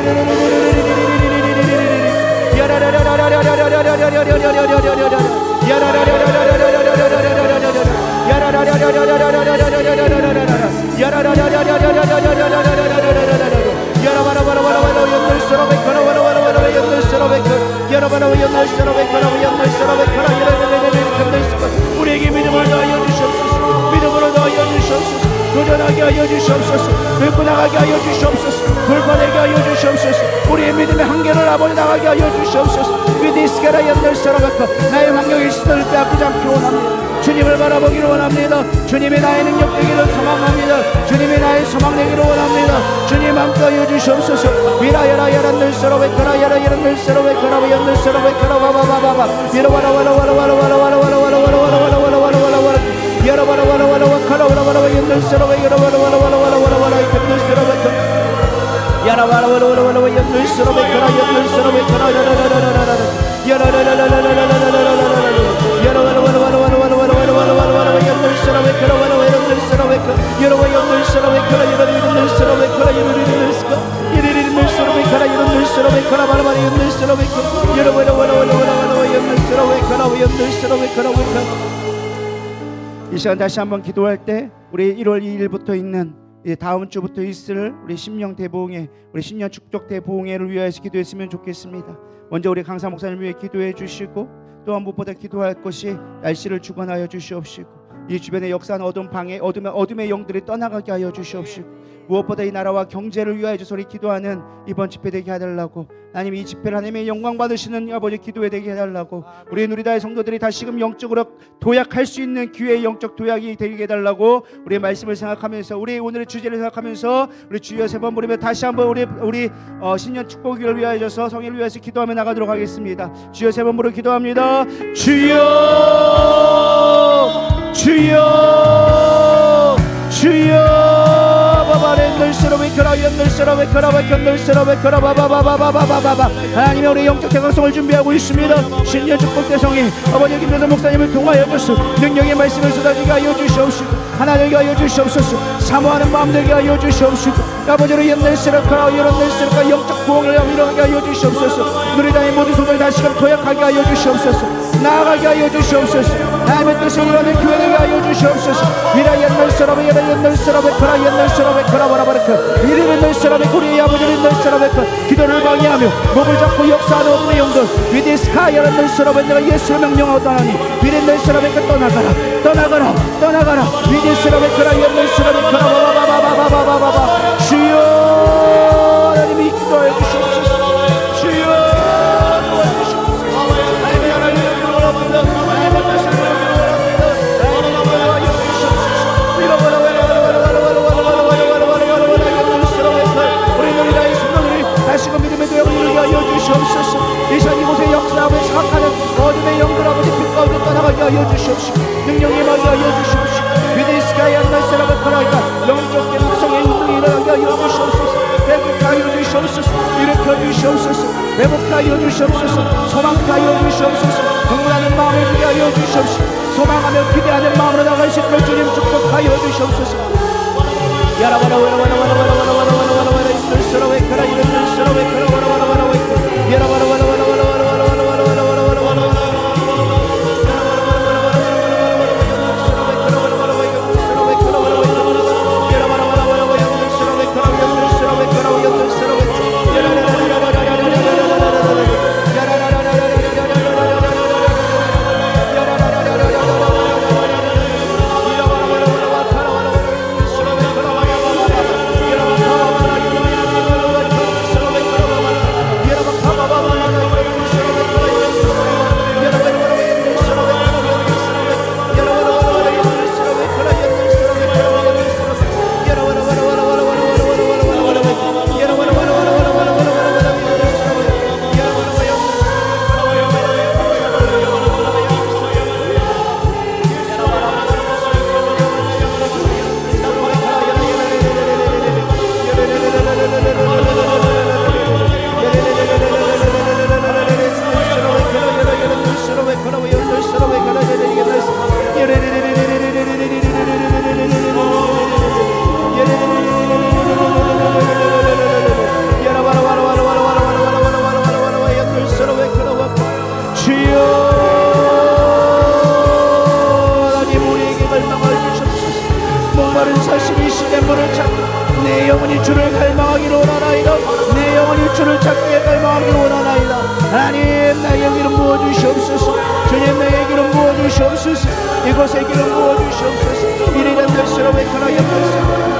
우리에게 믿음을 더하여 주시옵소서. 믿음으로 더하여 주시옵소서. 도전하게 하여 주시옵소서. 들고 나가게 하여 주시옵소서. 돌파되게 하여 주시옵소서. 우리의 믿음의 한계를 아버지 나가게 하여 주시옵소서. 위디스가라 연달스러워서 나의 환경에 시선을 빼앗기지 않기 원합니다. 주님을 바라보기를 원합니다. 주님이 나의 능력 되기를 소망합니다. 주님이 나의 소망 되기를 원합니다. 주님 함께 하여 주시옵소서. 위라야라 야란들스러워 가라야라 야란들스러워 가라 연들스러워 가라 바바바바바 이러바라와라와라와라와라와라와라와라와라와라와라와라와라와라 여러바라와라와라와 가라와라와라와 연들스러워 여러바라와라와라와라와라와라와 연들스러워 야라와라와라와라와 연들스러워 가라 연들스러워 가라 야라라라라라라 이 시간 다시 한번 기도할 때 우리 1월 2일부터 있는 다음 주부터 있을 우리 신령 대보응회, 우리 신년 축적 대보응회를 위하여서 기도했으면 좋겠습니다. 먼저 우리 강사 목사님 위해 기도해 주시고, 또한 무엇보다 기도할 것이 날씨를 주관하여 주시옵시고 이 주변에 역사한 어둠 방해 어둠의 영들이 떠나가게 하여 주시옵시고 무엇보다 이 나라와 경제를 위하여 주소리 기도하는 이번 집회 되게 해달라고 하나님 이 집회를 하나님의 영광 받으시는 아버지 기도회 되게 해달라고 우리 누리다의 성도들이 다시금 영적으로 도약할 수 있는 기회의 영적 도약이 되게 해달라고 우리의 말씀을 생각하면서 우리 오늘의 주제를 생각하면서 우리 주여 세 번 부르며 다시 한번 우리 신년 축복을 위하여서 성회를 위해서 기도하며 나가도록 하겠습니다. 주여 세 번 부르 기도합니다. 주여 주여 주여 하나님의 우리 영적 대강성을 준비하고 있습니다. 신년 축복 대성이 아버지 김대성 목사님을 통하여 주소 능력의 말씀을 쏟아지게 하여 주시옵시고 하나 되게 하여 주시옵소서. 사모하는 마음 되게 하여 주시옵시고 아버지로 옛날 쓰라카 이런 날 쓰라카 영적 구원을 이루게 하여 주시옵소서. 누리다의 모든 소들이 다시금 도약하게 하여 주시옵소서. 나아가게 하여 주시옵소서. 하나님의 뜻을 이루는 교회 되게 하여 주시옵소서. 미라 옛날 사람의 옛날 사람의 그라 옛날 사람의 그라 바라바라카 이리 옛날 사람의 우리의 아버지를 옛날 사람의 기도를 방해하며 목을 잡고 역사하는 어둠의 영들 위디스카 옛날 사람의 내가 예수를 명령하오다니 미리 옛날 사람의 떠나가라 떠나가라 떠나가라 위디 사람의 그라 옛날 사람의 그라 바바바바바바바바바 주여 하나님이 기도하여 주시옵소서. 주여 다시금 믿음의 도약을 이루게 하여 주시옵소서. 이산 이곳의 역사함을 생각하는 어둠의 영들 아버지 빛 가운데 떠나가게 하여 주시옵시고 능력이 임하게 하여 주시옵시고 위대스카이 한날 사람을 걸어가니까 영적 개막성의 행동이 일어나게 하여 주시옵소서. 회복하여 주시옵소서. 일으켜 주시옵소서. 회복하여 주시옵소서. 소망하여 주시옵소서. 흥분하는 마음을 주게 하여 주시옵시고 소망하며 기대하는 마음으로 나갈 수 있도록 주님 축복하여 주시옵소서. 야라바라 와라와라와라와라와라와라와라와라 이들스러웨 그라 이들스러웨 그라 와라와라와라와 내 영혼이 주를 갈망하기로 원하나이다. 내 영혼이 주를 찾기에 갈망하기로 원하나이다. 하나님 나의 길은 부어주시옵소서. 주님 나의 길은 부어주시옵소서. 이곳의 길은 부어주시옵소서. 이리는 날씨로 베크나 옆에서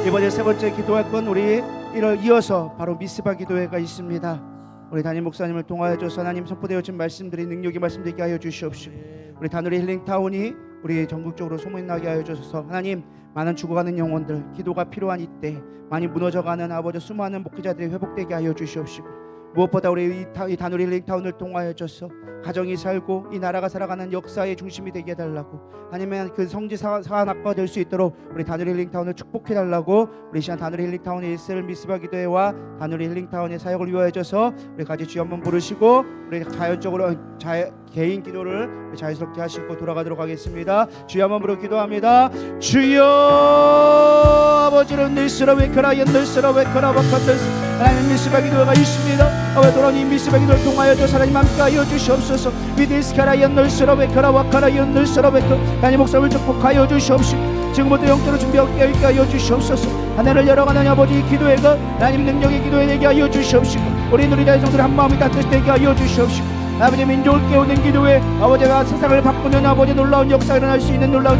이번에 세 번째 기도할 건 우리 이어서 바로 미스바 기도회가 있습니다. 우리 담임 목사님을 통하여 줘서 하나님 선포되어진 말씀들이 능력이 말씀되게 하여 주시옵시고, 우리 다누리 힐링타운이 우리 전국적으로 소문나게 하여 주셔서 하나님, 많은 죽어가는 영혼들, 기도가 필요한 이때 많이 무너져가는 아버지 수많은 목회자들이 회복되게 하여 주시옵시고, 무엇보다 우리 이 다누리 힐링타운을 통하여 줘서 가정이 살고 이 나라가 살아가는 역사의 중심이 되게 해달라고, 아니면 그 성지 사안학과가 될 수 있도록 우리 다누리 힐링타운을 축복해달라고, 우리 시간 다누리 힐링타운에 있을 미스바 기도회와 다누리 힐링타운의 사역을 위하여 줘서 우리 같이 주여 한번 부르시고, 우리 자연적으로 개인 기도를 자연스럽게 하시고 돌아가도록 하겠습니다. 주여 한번 부르고 기도합니다. 주여, 아버지는 늘스러웨 크라이언 늘스러웨 크라바카테스, 하나님 미스바 기도회가 있습니다. 아버지 돌아오니 미스바 기도를 통하여 저 하나님 함께 하여 주시옵소서. 위디스카라이언 늘스러웨 크라와카라이언 늘스러웨 크, 하나님 목사를 축복하여 주시옵시고, 지금부터 영적으로 준비하게 하여 주시옵소서. 하늘을 열어가는 아버지 기도회가 하나님 능력의 기도회 되게 하여 주시옵시고, 우리 누리자의 성도들 한 마음이 따뜻하게 하여 주시옵시고, 아버지 민족을 깨우는 기도회, 아버지가 세상을 바꾸는 아버지 놀라운 역사가 일어날 수 있는 놀라운